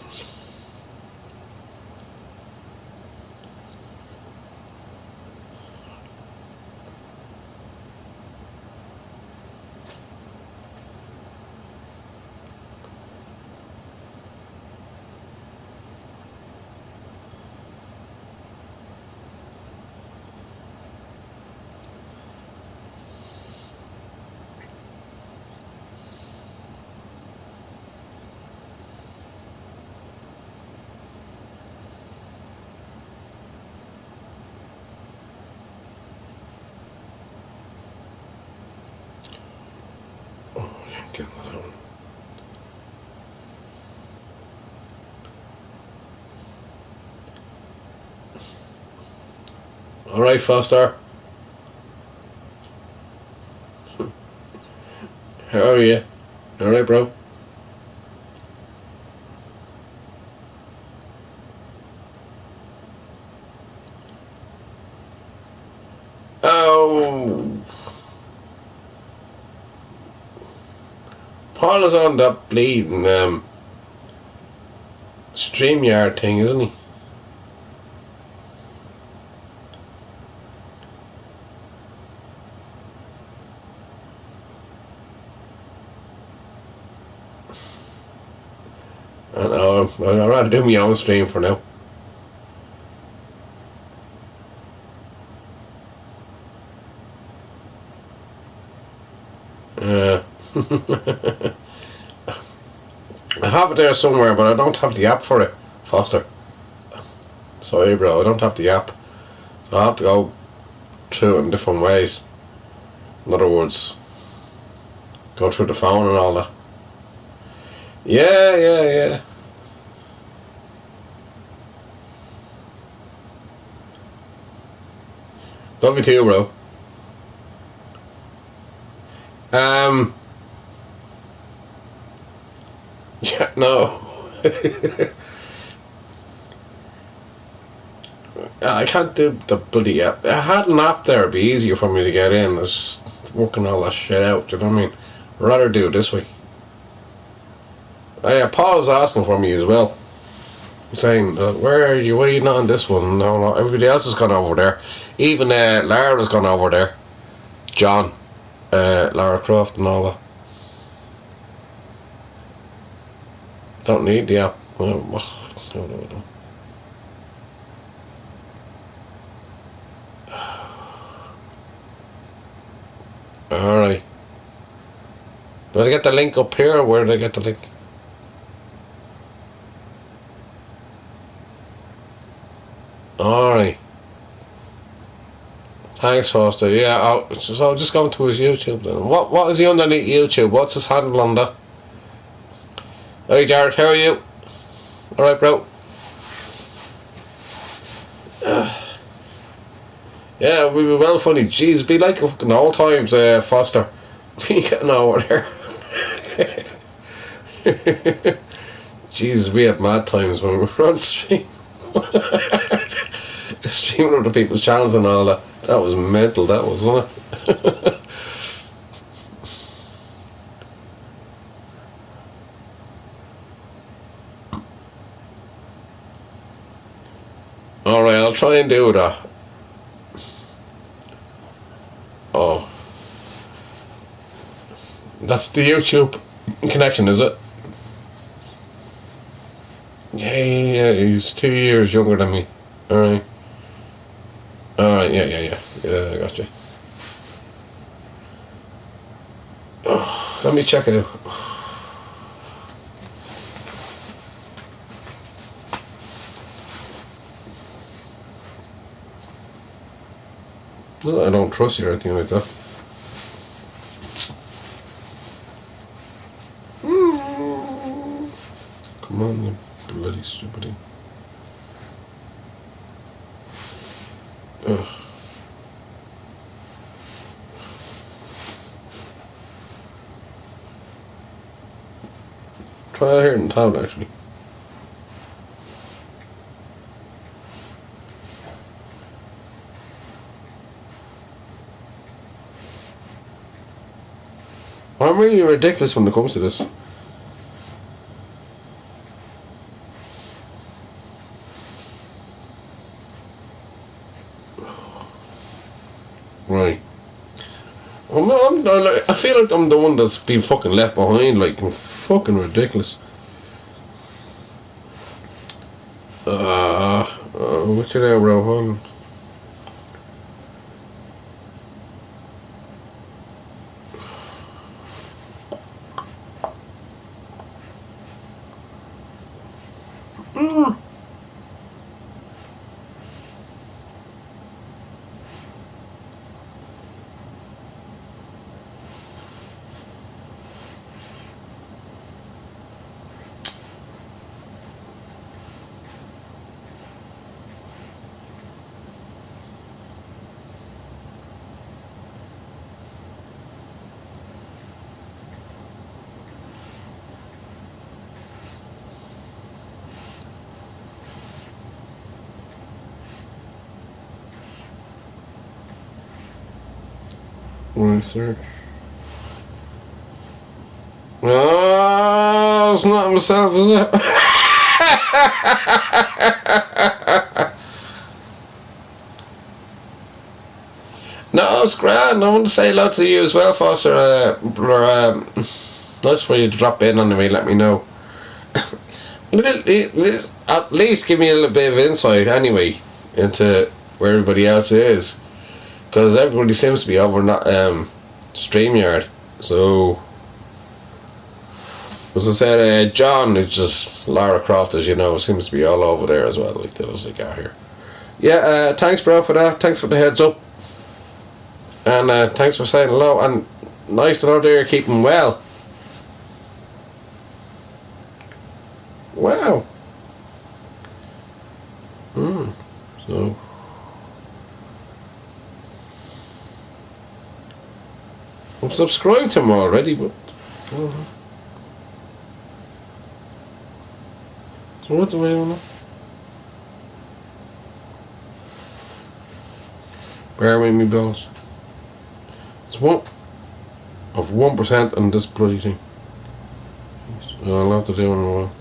Get that out. Alright, Foster. How are you? Alright, bro? Oh! Paul is on that bleeding StreamYard thing, isn't he? I know, I'd rather do my own stream for now. I have it there somewhere, but I don't have the app for it, Foster. Sorry, bro, I don't have the app. So I have to go through it in different ways. In other words, go through the phone and all that. Yeah. Love you too, bro. Yeah, no. I can't do the bloody app. I had an app there, it'd be easier for me to get in. It's working all that shit out, do you know what I mean? I'd rather do it this way. Yeah, Paul's asking for me as well. saying, where are you? Why are you not on this one? No, no, everybody else has gone over there. Even Lara's gone over there. John, Lara Croft and all that. Don't need the app. No. Alright. Do I get the link up here, or where did I get the link? Alright. Thanks, Foster. Yeah, so I'll just go to his YouTube then. What is he underneath YouTube? What's his handle on that? Hey, Jared, how are you? Alright, bro. Yeah, we were well funny. Jeez, it'd be like fucking old times, Foster. We getting over there. Jesus, we had mad times when we were on stream. Streaming other people's channels and all that. That was mental, that was, wasn't it? Alright, I'll try and do that. Oh. That's the YouTube connection, is it? Yeah, he's 2 years younger than me. Alright. Alright, yeah, I gotcha. Oh, let me check it out. No, I don't trust you or anything like that. Come on, you bloody stupid thing. Ugh. Try it here in town, actually. I'm really ridiculous when it comes to this. Right. Well, I feel like I'm the one that's been fucking left behind. Like, I'm fucking ridiculous. What's your name, bro? Hold on. Research. Oh, it's not myself, is it? No, it's grand. I want to say hello to you as well, Foster. Nice for you to drop in on me, let me know. At least give me a little bit of insight, anyway, into where everybody else is. Because everybody seems to be over StreamYard. So, as I said, John is just Lara Croft, as you know, seems to be all over there as well, like as they got here. Yeah, thanks, bro, for that. Thanks for the heads up. And thanks for saying hello. And nice to know that you're keeping well. Wow. So. I'm subscribed to him already, but. So what do I do now? Bear with me, bills. It's 1% on this bloody thing. I'll have to do it in a while.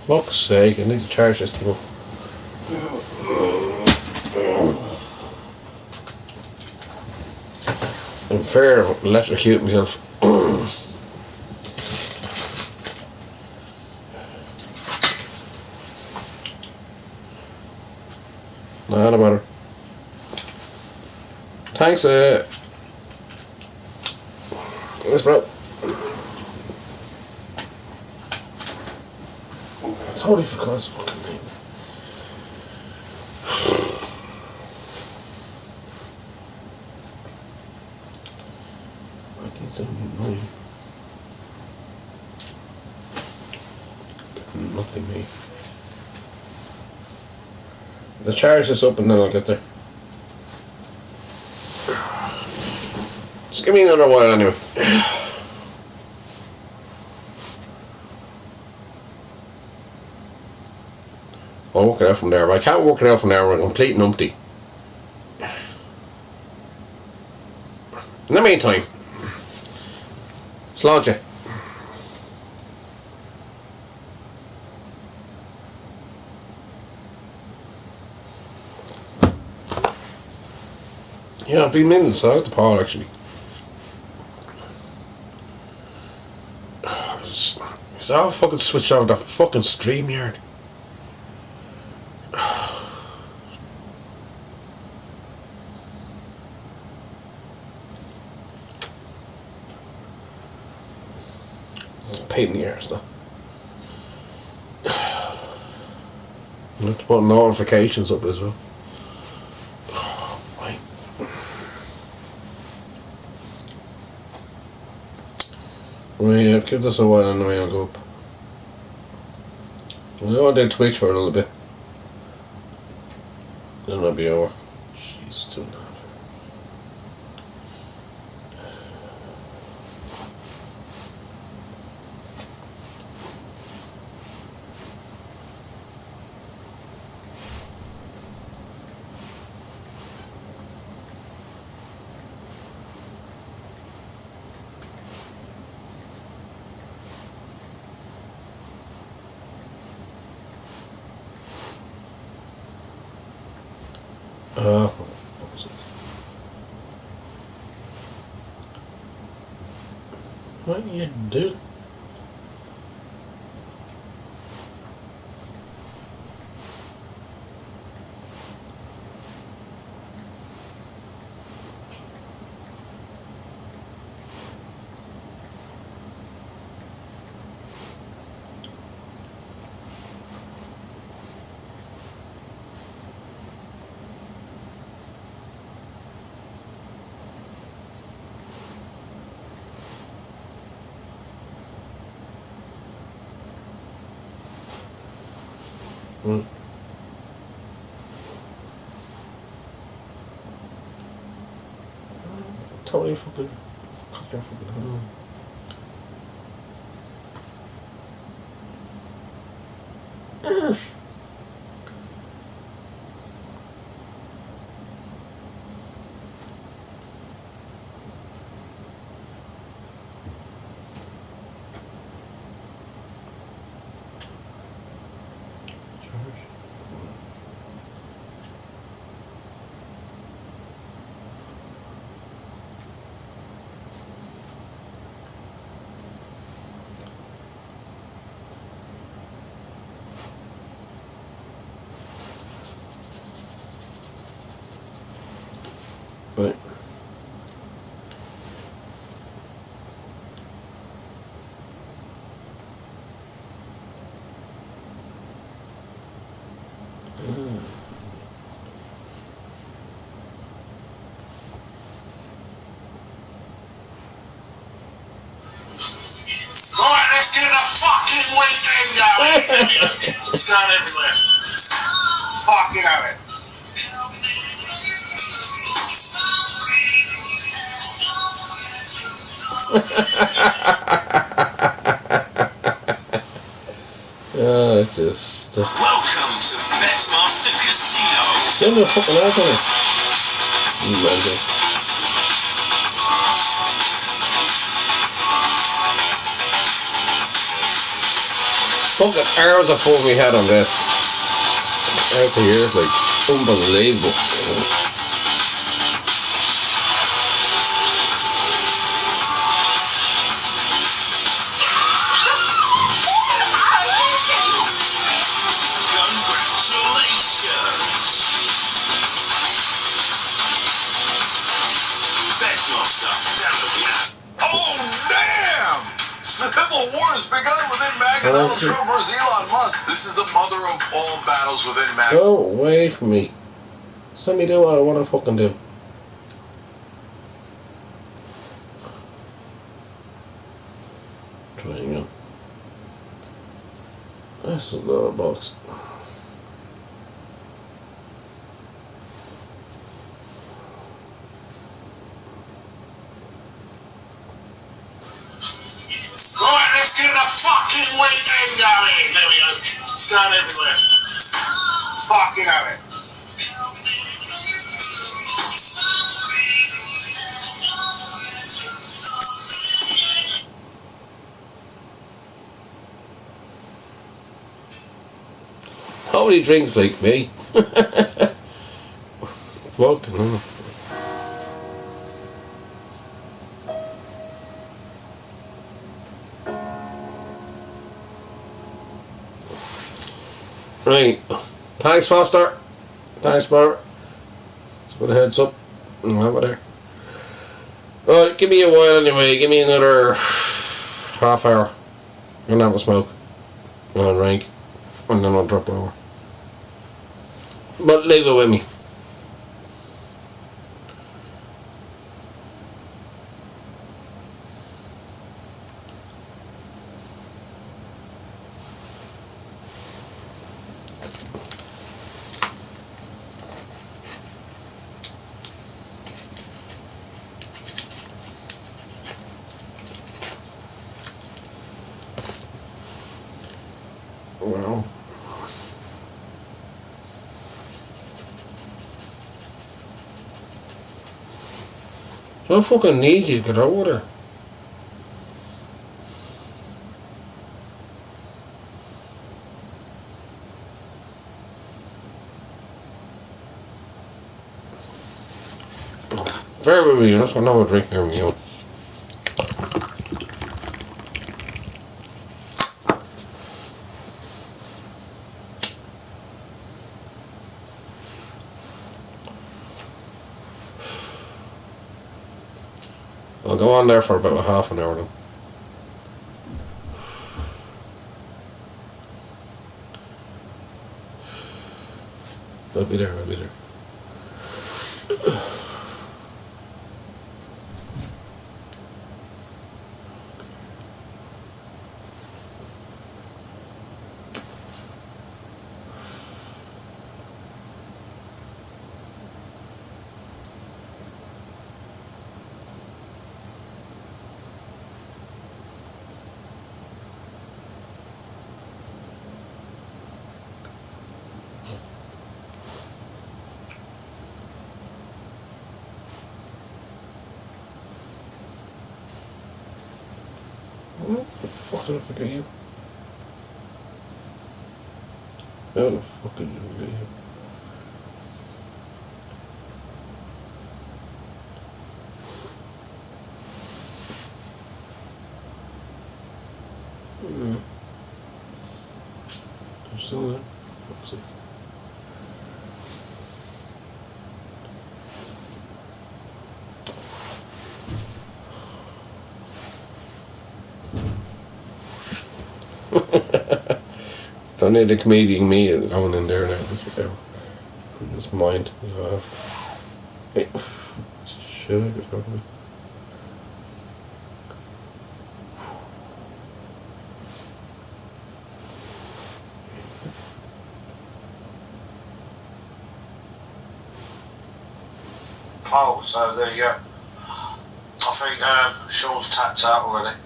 Fuck's sake, I need to charge this thing up. I'm fair of electrocuting myself. Not a matter. Thanks, thanks, bro. Totally forgot his fucking name. I think it's only 9. Nothing, me. The charge this up and then I'll get there. Just give me another while anyway. I'll work it out from there, but I can't work it out from there when I'm complete numpty. In the meantime, let's launch it. Yeah, I've been minutes, so I got the power actually. It's all fucking switched off that fucking StreamYard. It's a pain in the arse, though. I have to put notifications up as well. Right. Right, give this a while anyway, I'll go up. I'll go on Twitch for a little bit. Then I'll be over. Jeez, 2.5. What was it? What you do? Totally fucking cut your fucking head off. Right. Right, let's get a fucking weekend going. It's going everywhere. Fucking have it. Just. Welcome to Betmaster Casino. Get the fucking out of it. You random. fucking hours of fun we had on this. Out the years, like, unbelievable. Donald Trump versus Elon Musk. This is the mother of all battles within MAGA. Go away from me. Just let me do what I want to fucking do. Trying on. This is a lot of box. Right, let's get the fucking weekend going. There we go. It's going everywhere. Fucking have it. Nobody drinks like me. Fucking hell. Right. Thanks, Foster. Thanks, brother. Let's put a heads up. Over there. Right, give me a while anyway. Give me another half hour. I'm gonna have a smoke. And I'll drink. And then I'll drop over. But leave it with me. Well. So fucking easy to get over there. Very well, that's what I know drink here we go. I'll go on there for about a half an hour then. I'll be there, I'll be there. What the fuck did I forget you? How the fuck did I forget you? I'm still there. Fuck's sake. Don't need the comedian me going in there now. It's mind. Hey, shit, I get talking. Oh, so there you go. I think Sean's tapped out already.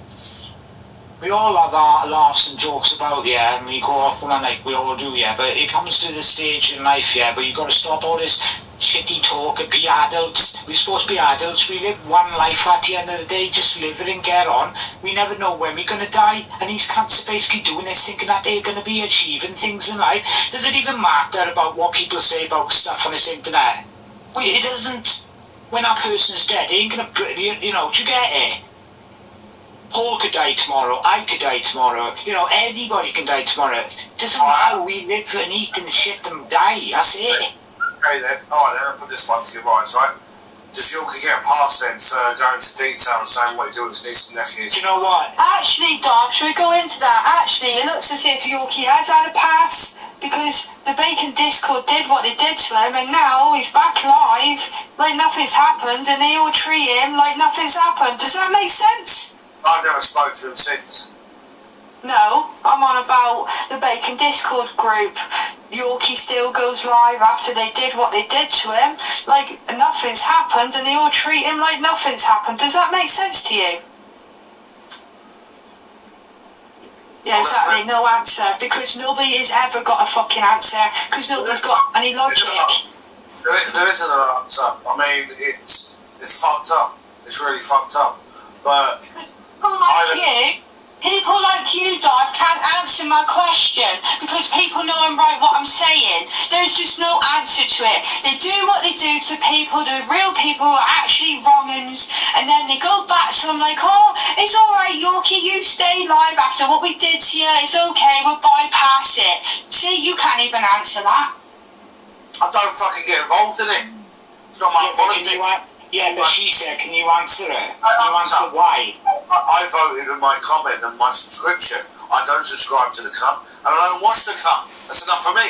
We all have our laughs and jokes about, yeah, and we go up on a night, we all do, yeah, but it comes to the stage in life, yeah, but you got to stop all this shitty talk and be adults. We're supposed to be adults. We live one life at the end of the day, just live it and get on. We never know when we're going to die, and these cunts are basically doing this thinking that they're going to be achieving things in life. Does it even matter about what people say about stuff on this internet? It doesn't. When that person's dead, they ain't going to, you know, do you get it? Paul could die tomorrow, I could die tomorrow, you know, anybody can die tomorrow. It doesn't matter, we live and eat and shit and die, that's it. Okay then, alright then, I'll put this one to your rights, right? Does Yorkie get past then to go into detail and saying what he do with his nieces and nephews? Do you know what? Actually, Dom, should we go into that? Actually, it looks as if Yorkie has had a pass because the Bacon Discord did what they did to him, and now he's back live like nothing's happened, and they all treat him like nothing's happened. Does that make sense? I've never spoken to him since. No, I'm on about the Bacon Discord group. Yorkie still goes live after they did what they did to him, like nothing's happened, and they all treat him like nothing's happened. Does that make sense to you? Yeah, exactly, no answer, because nobody has ever got a fucking answer, because nobody's got any logic. There isn't an answer. I mean, it's fucked up. It's really fucked up. But People like you, Dad, can't answer my question because people know I'm right what I'm saying. There's just no answer to it. They do what they do to people, the real people who are actually wrong-uns, and then they go back to them like, oh, it's alright, Yorkie, you stay live after what we did to you. It's okay, we'll bypass it. See, you can't even answer that. I don't fucking get involved in it. It's not my politics. Yeah, but she said, can you answer it? Can you answer why? I voted in my comment and my subscription. I don't subscribe to the cunt, and I don't watch the cunt. That's enough for me.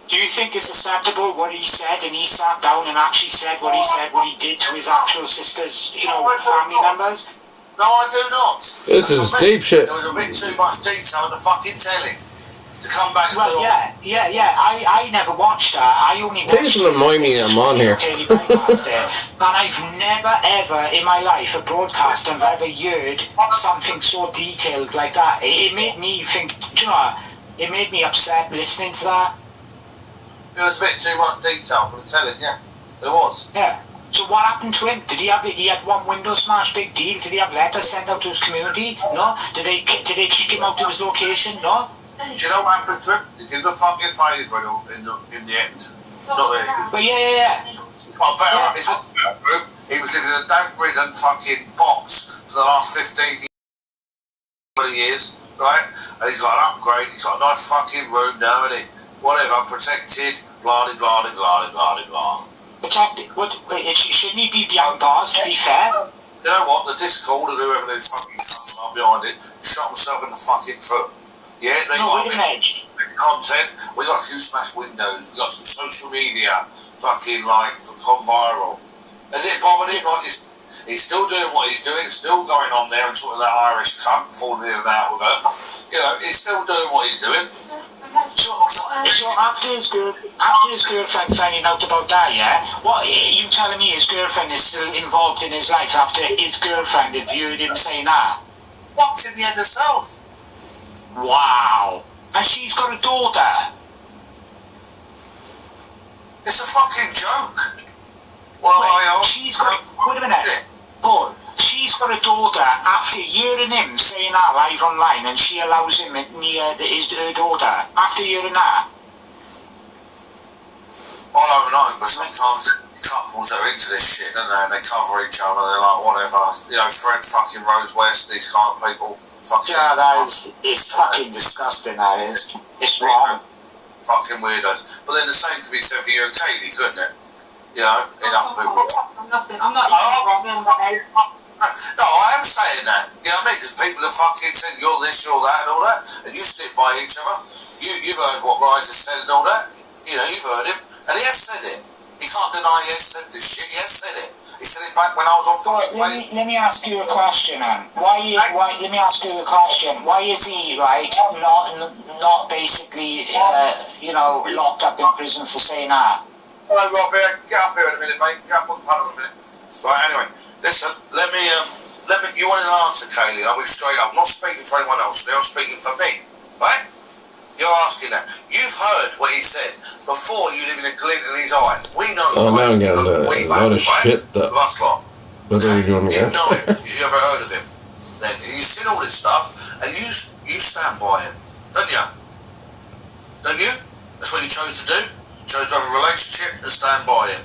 Do you think it's acceptable what he said, and he sat down and actually said what he said, what he did to his actual sisters, you know, family members? No, I do not. This is deep shit. There was a bit too much detail in the fucking telling. To come back and I never watched that. I only watched Please remind me I'm on here. And I've never ever in my life a broadcast I've ever heard something so detailed like that. It made me think, you know, it made me upset listening to that. It was a bit too much detail for the telling, yeah. It was. Yeah. So what happened to him? Did he had one window smash, big deal? Did he have letters sent out to his community? No. Did they kick him out to his location? No. Do you know what happened to him? He did the fucking favour in the end. Not really. But yeah. He's got better at his group. He was living in a damp-ridden fucking box for the last 15 years, right? And he's got an upgrade. He's got a nice fucking room now, and whatever, protected, blah, blah, blah, blah, blah, blah. Protected? Shouldn't he be behind bars, to be fair? You know what? The Discord and whoever they fucking come behind it shot himself in the fucking foot. Yeah, they got content. We got a few smashed windows. We got some social media, fucking like gone viral. Has it bothered him? Like he's still doing what he's doing, still going on there and talking that Irish cunt, falling in and out with her. You know, he's still doing what he's doing. So after his girlfriend finding out about that, yeah, what you telling me his girlfriend is still involved in his life after his girlfriend had viewed him saying that? Fuck's in the end herself. Wow. And she's got a daughter. It's a fucking joke. Well, wait a minute. Paul, she's got a daughter after hearing him saying that live online, and she allows him near her daughter after hearing that. I don't know, but sometimes couples that are into this shit, don't they? And they cover each other, they're like, whatever. You know, Fred fucking Rose West, these kind of people. Yeah, that is fucking disgusting, that is. It's wrong. Fucking weirdos. But then the same could be said for you and Kaylee, couldn't it? You know, enough people. I'm not even wrong. No, I am saying that. You know what I mean? Because people have fucking said you're this, you're that, and all that, and you stick by each other. You've heard what Rise has said and all that. You know, you've heard him, and he has said it. He can't deny he has said this shit. He has said it. He said it back when I was on fucking plane. Let me ask you a question, man. Let me ask you a question. Why is he, right, not basically, locked up in prison for saying that? Hello, Robbie. Get up here in a minute, mate. Get up on the panel in a minute. Right, anyway. Listen, let me, you wanted an answer, Kaylee. I'll be straight up. I'm not speaking for anyone else. I'm speaking for me, right? You You're asking that. You've heard what he said before. You live in a glint in his eye. We know. Oh, now I'm you getting go a way lot of back, right? shit that. With us lot. What are you doing You again? know him. You ever heard of him? Then you've seen all this stuff, and you stand by him, don't you? Don't you? That's what you chose to do. You chose to have a relationship and stand by him.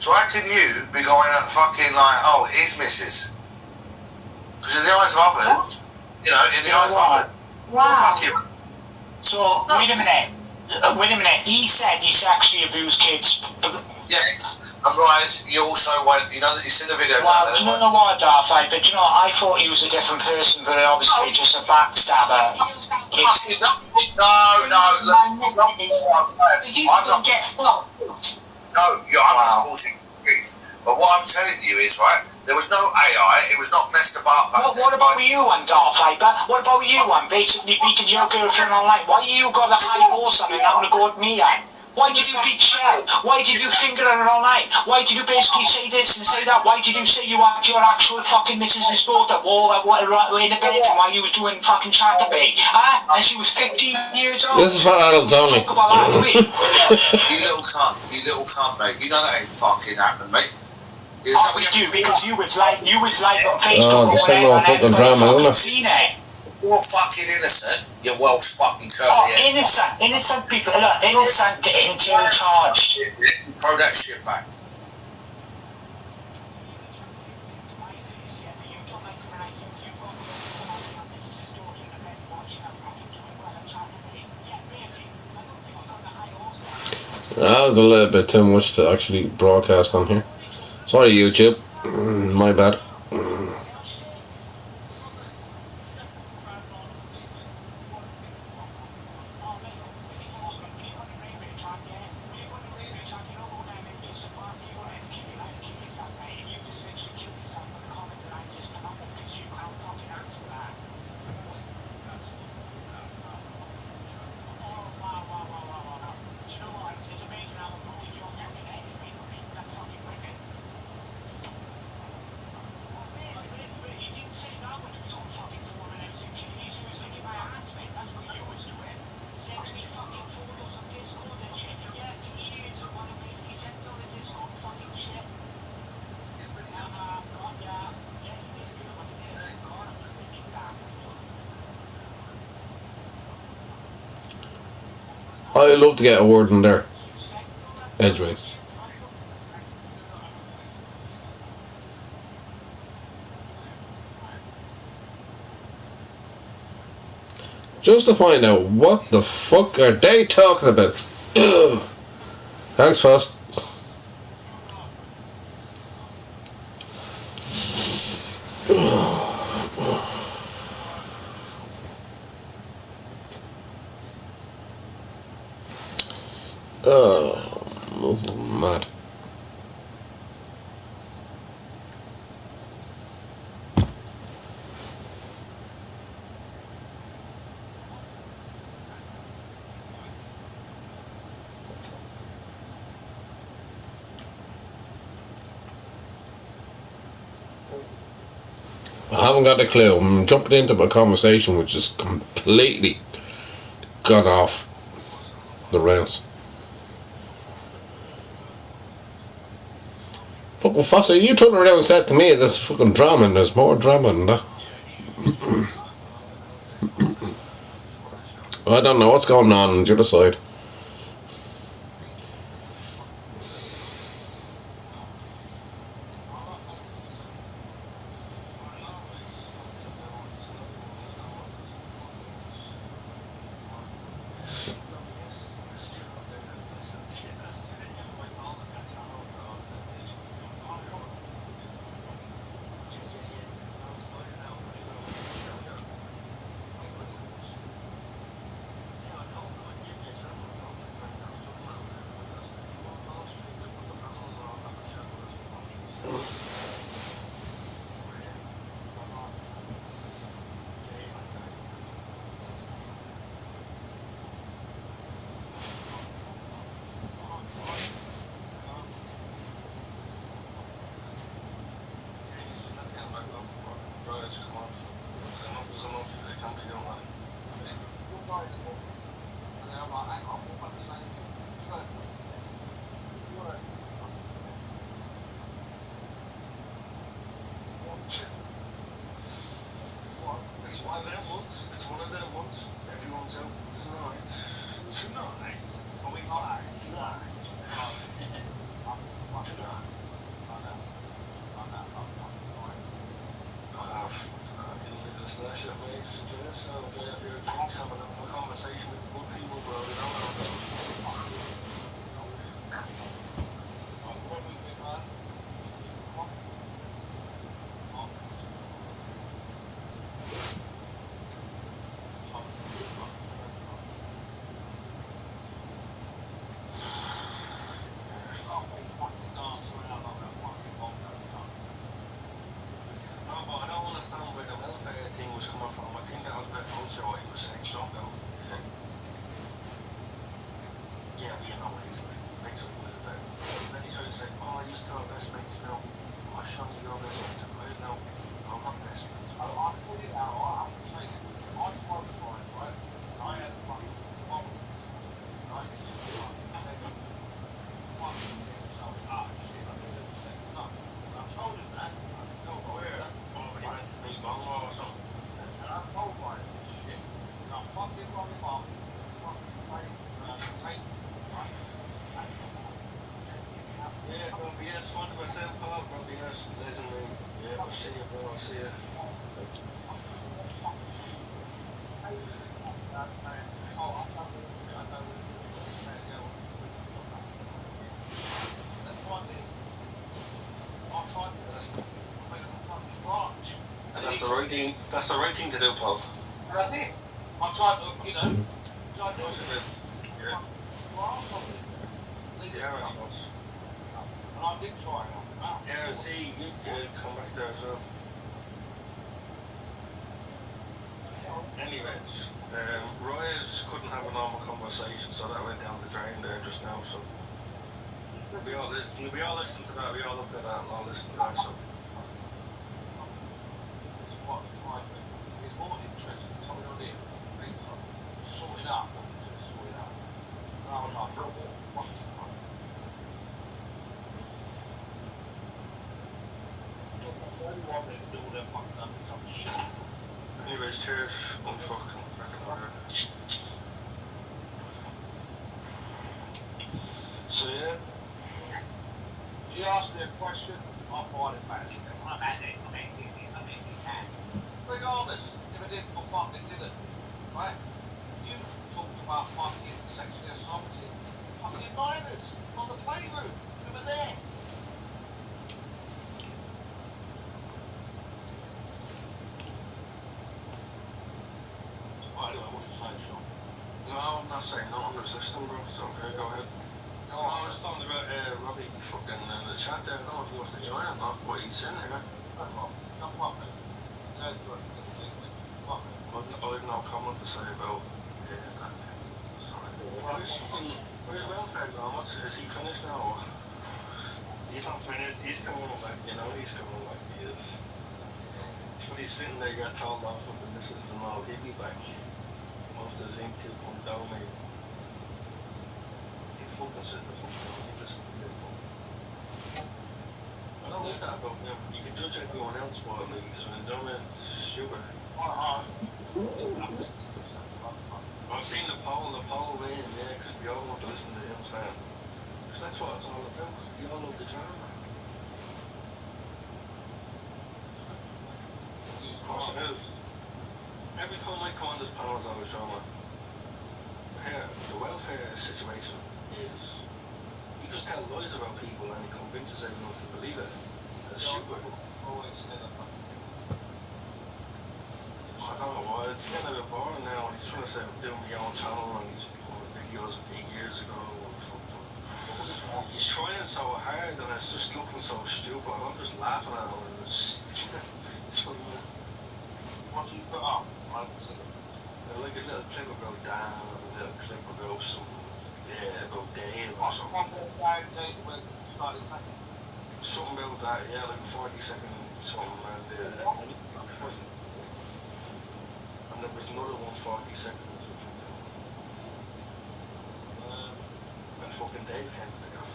So how can you be going out fucking like, oh, his missus? Because in the eyes of others, in the eyes of others, fuck him. So, wait a minute. He said he sexually abused kids. Yes. And Rise, you also went, that you seen the video. Well, do you know what, Darth? But I thought he was a different person, but obviously just a backstabber. No. I'm not get fucked. No, I'm not causing grief. But what I'm telling you is, right, there was no AI, it was not messed about back then. What about you and Darth Viper? What about you and basically beating your girlfriend online? Why you got a high horse on and having a go at me, and why did you beat Shell? Why did you finger her all night? Why did you basically say this and say that? Why did you say you had your actual fucking missus's daughter in the bedroom while you was doing fucking chatterbait? And she was 15 years old. This is for adults only. Talk about that, do we? You little cunt, mate. You know that ain't fucking happened, mate. Oh, we do, because you was like on Facebook. Oh, the same old fucking drama, isn't it? Seen it. You're fucking innocent. You're well fucking curly. Oh, innocent people. Look, innocent until charged. Throw that shit back. That was a little bit too much to actually broadcast on here. Sorry, YouTube. My bad. I love to get a word in there. Edgeways. Just to find out what the fuck are they talking about. Ugh. Thanks, Fast. Mad. I haven't got a clue. I'm jumping into a conversation which is completely got off the rails. Fucking Fossy, you turned around and said to me there's fucking drama and there's more drama than that. I don't know what's going on the other side. yourself there for your drinks, having a conversation with the good people, bro. You know how it goes. No, but I don't understand where the welfare thing was coming from. I think that was about also what he was saying something. Yeah, but you know what he's like. Makes it was about. Then he started saying, oh, I used to have best mates now. Oh, Shawnee, you're best mates. I didn't know. I'm not best mates. I put it out, I have to say, I smoked mine, right? And I had fucking problems. And I just fucking said, fucking get yourself, shit, I need a second up. And I told him that, I can tell by Where? that. Oh, when he went to meet Bongo or something. And I told by this shit. And I fucking rung him up, fucking paid, take, right? Yeah, bro, yes, 100%, Paul, bro, yes, legendary. Yeah, I'll see you, bro, I'll see you. That's what I did. I tried to make a fucking branch. And That's the right thing to do, Paul. And I did. I tried to, you know, so I Of course did. you did. Yeah. Grass on it. Yeah, I suppose. And I did try it out. Yeah, see, you come back there as well. Anyways, Royals couldn't have a normal conversation, so that went down the drain there just now, so we all listened to that, we all looked at that and all listened to that, so It's what's like, it's more interesting coming on here, FaceTime, sorting out what he's going to sort it out. And I was like, what's the point? The only one that can do all their fucking undercover shit. anyways, cheers, fucking alright. So yeah. She asked me a question, I find it bad. It's not about this, not about this, not about that. Regardless, if I did, I fucking did it. Right? You talked about fucking sexually assaulting fucking minors on the playroom. We were there. Right, anyway, what are you saying, Sean? No, I'm not saying nothing, I'm just listening, bro, it's okay, go ahead. No, I was talking about Robbie fucking in the chat there. I don't know if he wants to join or not, but he's in here. Come on, man. Go to it. I've no comment to say about that. Sorry. Where's welfare gone? Is he finished now? Or? He's not finished. He's coming back, you know. He's coming back. He is. So he's sitting there, got told off with the missus and all. He'll be back. Once the zinc till comes down, maybe. He'll fucking sit the fuck down. He listen to me. I don't like that about him. You can judge everyone else, but like, because when they're doing it, it's stupid. I've seen the poll win, yeah, because they all want to listen to him saying. Because that's what it's all about. You all love the drama. Of course it is. Every time I come on this panel, it's always drama. Here, the welfare situation is you just tell lies about people and it convinces everyone to believe it. That's stupid. I don't know why, it's getting a bit boring now, and he's trying to say I'm doing my own channel and he's putting videos 8 years ago. He's trying so hard and it's just looking so stupid. I'm just laughing at him and it's funny. What's he put up? Like a little clip about Dan and a little clip about something, about Dave or something. Something about that, yeah, like a 40-second something and there was another one 40 seconds or something. And fucking Dave came to pick up.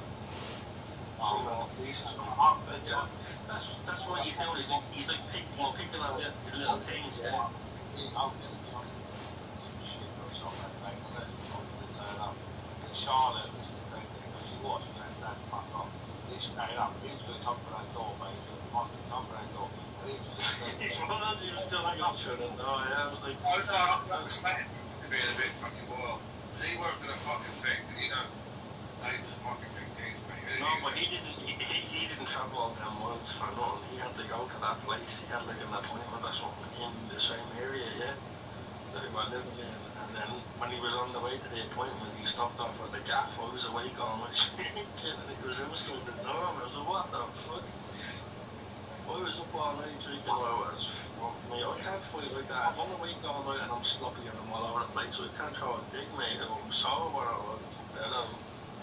That's what he's doing. He's picking on little things, yeah. I'm going to be honest with you. Shit yourself that day. Unless it's not going to turn up. And Charlotte was the same thing. Because she was. She said, "Dad, fuck off." He straight up. He was going to come to that door, mate. He was going to fucking come to that door. And he was going to stay there. He was still like, I'm sure that, no, yeah, I was like... Oh, no, understand him being a bit fucking wild. Because he weren't going to fucking think that, you know, Dave was a fucking big geese, mate. No, but he didn't travel all them miles for nothing. He had to go to that place. He had like an appointment or something in the same area, yeah, that we were living in. And then when he was on the way to the appointment, he stopped off at the gaff. I was awake all night drinking, and it was outside the door. I was like, what the fuck? I was up all night drinking. I was, fuck me, I can't fight like that. I'm on the wake all night and I'm sloppy and I'm all over the place. So I can't throw a big mate. I'm sober or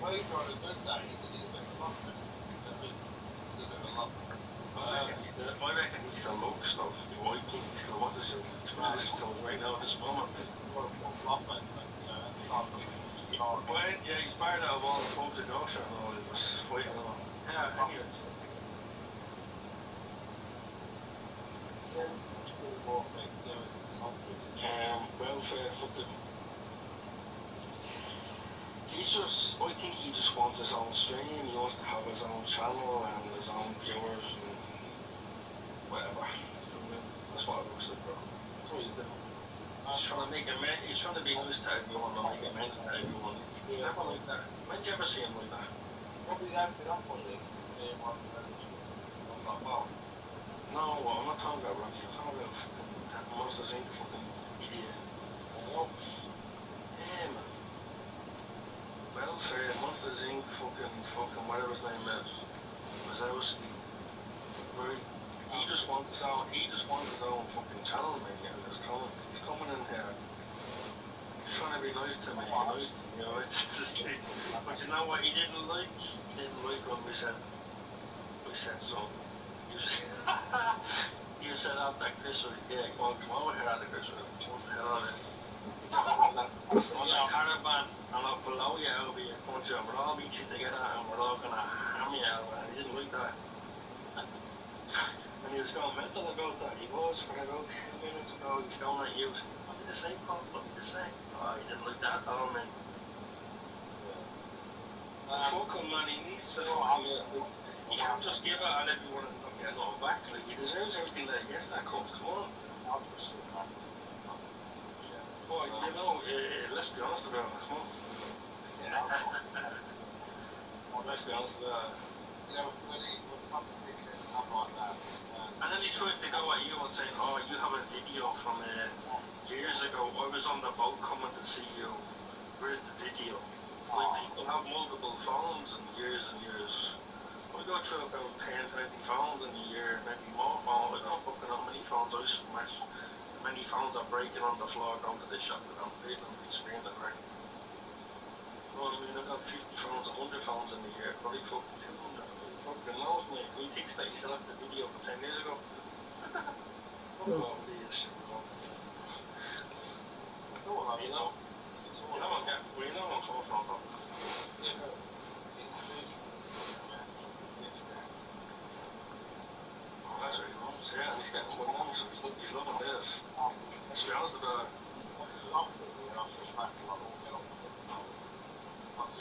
Well, he's on a good day. He's a little bit of luck, isn't he? He's a bit of luck. I reckon he's still looks though. I think he still watches you. He's going to listen to us right now at this moment. Well, luck, mate, but, you know, that's not the But yeah, he's barred out of all the pubs in Yorkshire and all. He was fighting and all. Yeah, anyways. Welfare fucking. I think he just wants his own stream. He wants to have his own channel and his own viewers and whatever. That's what it looks like, bro. That's what he's doing. He's trying to be nice to everyone and make amends to everyone. He's never like that. When did you ever see him like that? Probably has been up on it. Once I was like, wow. No, I'm not talking about Robbie. I'm talking about fucking that Monsters Inc. fucking idiot. Oh, Yeah, man. Welfare, Monsters Inc. fucking whatever his name is. Wazowski. Where he just wants his own fucking channel, man. And he's coming in here. He's trying to be nice to me, you know, it's just like, but you know what he didn't like? He didn't like when we said so. You said out that Chris was, yeah, come on with her out of Chris with it. What the hell on it? On that caravan, and I'll blow you out of your country, and we're all meeting together, and we're all gonna ham you out, and he didn't like that. And he was going mental about that. He was for about 10 minutes ago. He was going at you. What did you say, Paul? What did you say? Oh, he didn't like that at all, man. Fuck him, man. He needs to fucking. He can't just give it at everyone and not get nothing back. Like, he deserves everything that he gets that comes. Come on. I'll just sit back and Well, you know, let's be honest about it. Come on. Let's be honest about it. you know, when fucking dickheads come like that. And then he tries to go at you and saying, oh, you have a video from years ago. I was on the boat coming to see you. Where's the video? Like, people have multiple phones and years. I go through about 10, 20 phones in a year, maybe more phones. I don't fucking know how many phones I smash. Many phones are breaking on the floor down to the shop that I'm breaking and these screens are cracking. You know what I mean? I've got 50 phones, 100 phones in a year, probably fucking 200. Fucking knows, mate. He thinks that he still has the video from 10 years ago. Fuck all these shit, bro. You know what I'm coming from, though. Oh, that's what he wants, yeah, and he's getting more money, so he's loving this. Let's be honest about it.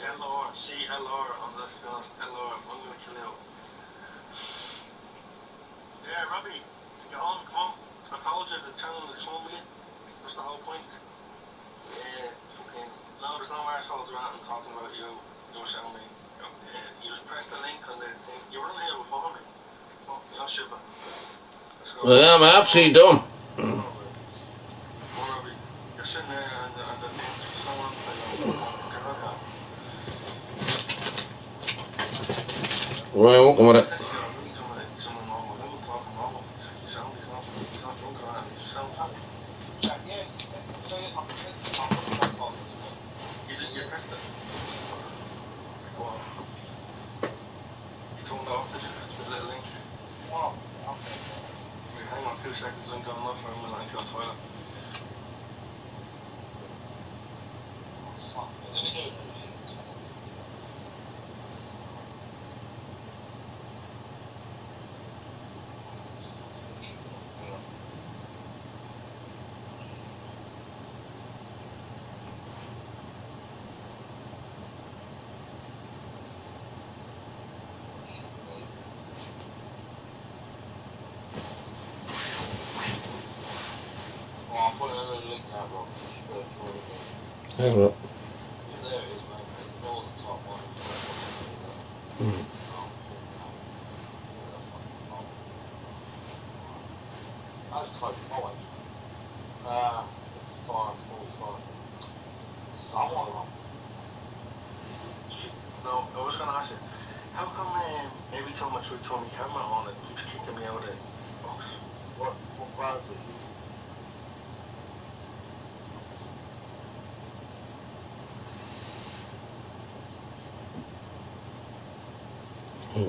LR, see LR, and let's be honest, LR, I'm gonna kill you. Yeah, Robbie, get on, come on. I told you the channel is coming with you. That's the whole point. Yeah, fucking, no, there's no arseholes around and talking about you. You're showing me. You just press the link on the thing. You were on here before me. Oh, you're shipping. Let's go. Well, I'm absolutely done. Come on, Robbie. You're sitting there and the thing, there's no one for your fucking caravan. Right, welcome with it. Hang on 2 seconds, I'm going off for a minute into the toilet. Let me do it. I don't know. Yeah, there it is, mate. Ignore the top one. Mm. That was close to my age. 55, 45. Someone. No, I was going to ask you, how come every time I try to turn my camera on, it keeps kicking me out of the box? What browser are you using?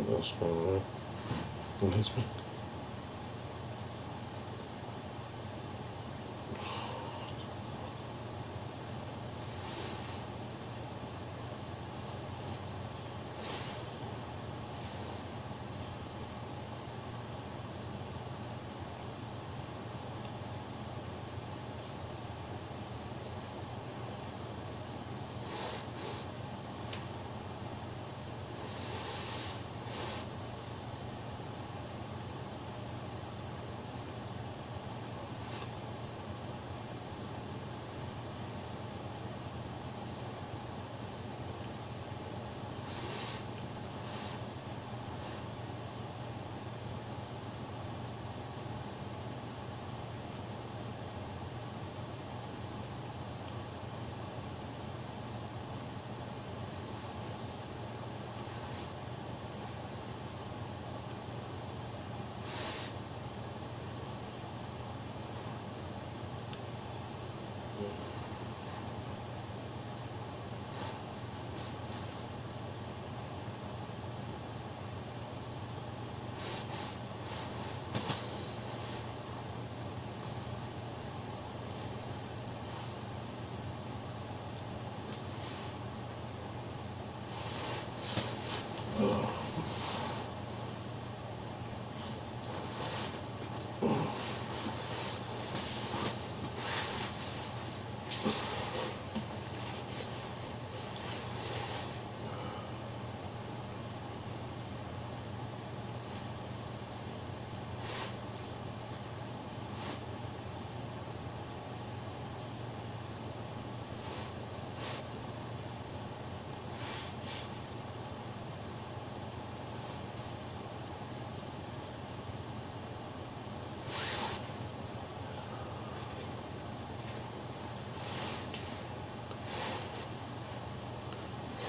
That's one. Nice one.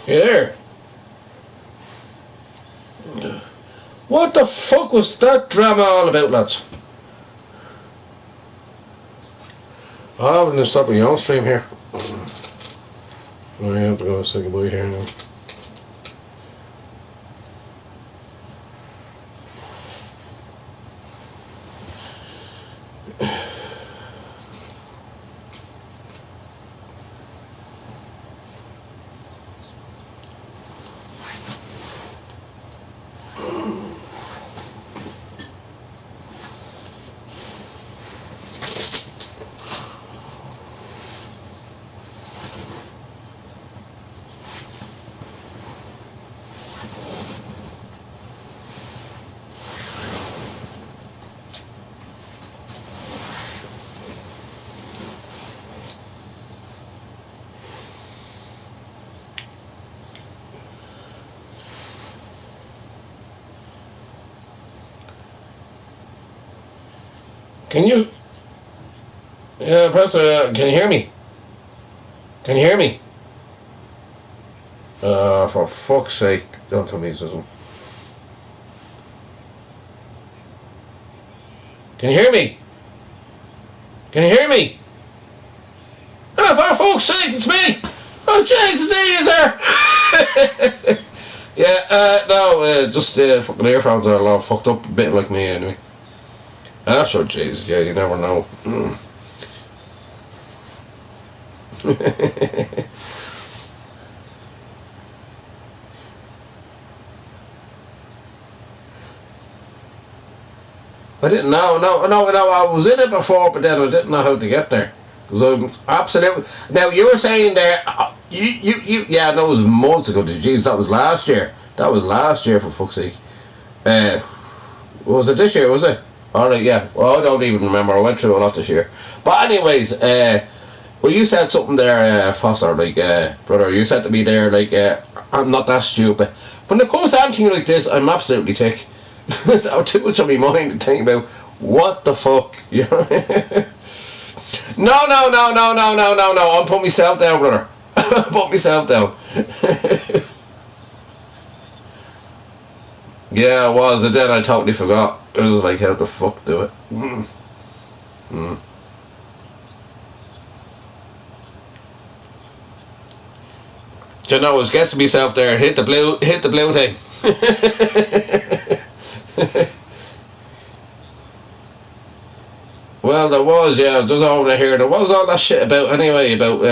You there? What the fuck was that drama all about, lads? I'm going to stop my own stream here. I have to go say goodbye here now. Can you... Yeah, Professor, can you hear me? Can you hear me? For fuck's sake, don't tell me this isn't. Can you hear me? Can you hear me? Oh, for fuck's sake, it's me! Oh, Jesus, there you are! Yeah, no, just fucking earphones are all fucked up, a bit like me anyway. Ah, sure, Jesus, yeah, you never know. I didn't know, no, I was in it before, but then I didn't know how to get there. Because I'm absolutely... Now, you were saying there, yeah, no, it was months ago, jeez, that was last year. That was last year, for fuck's sake. Was it this year, was it? Alright, yeah. Well, I don't even remember, I went through a lot this year. But anyways, Well, you said something there, Foster, like, brother, you said to me there, like, I'm not that stupid. When it comes to anything like this, I'm absolutely thick. It's too much on my mind to think about what the fuck, you know? No, I'm putting myself down, brother. Put myself down. Yeah, it was, and then I totally forgot. It was like, how the fuck do it? You know, I was guessing myself there, hit the blue thing. Well, there was, yeah, just over here. There was all that shit about, anyway, about,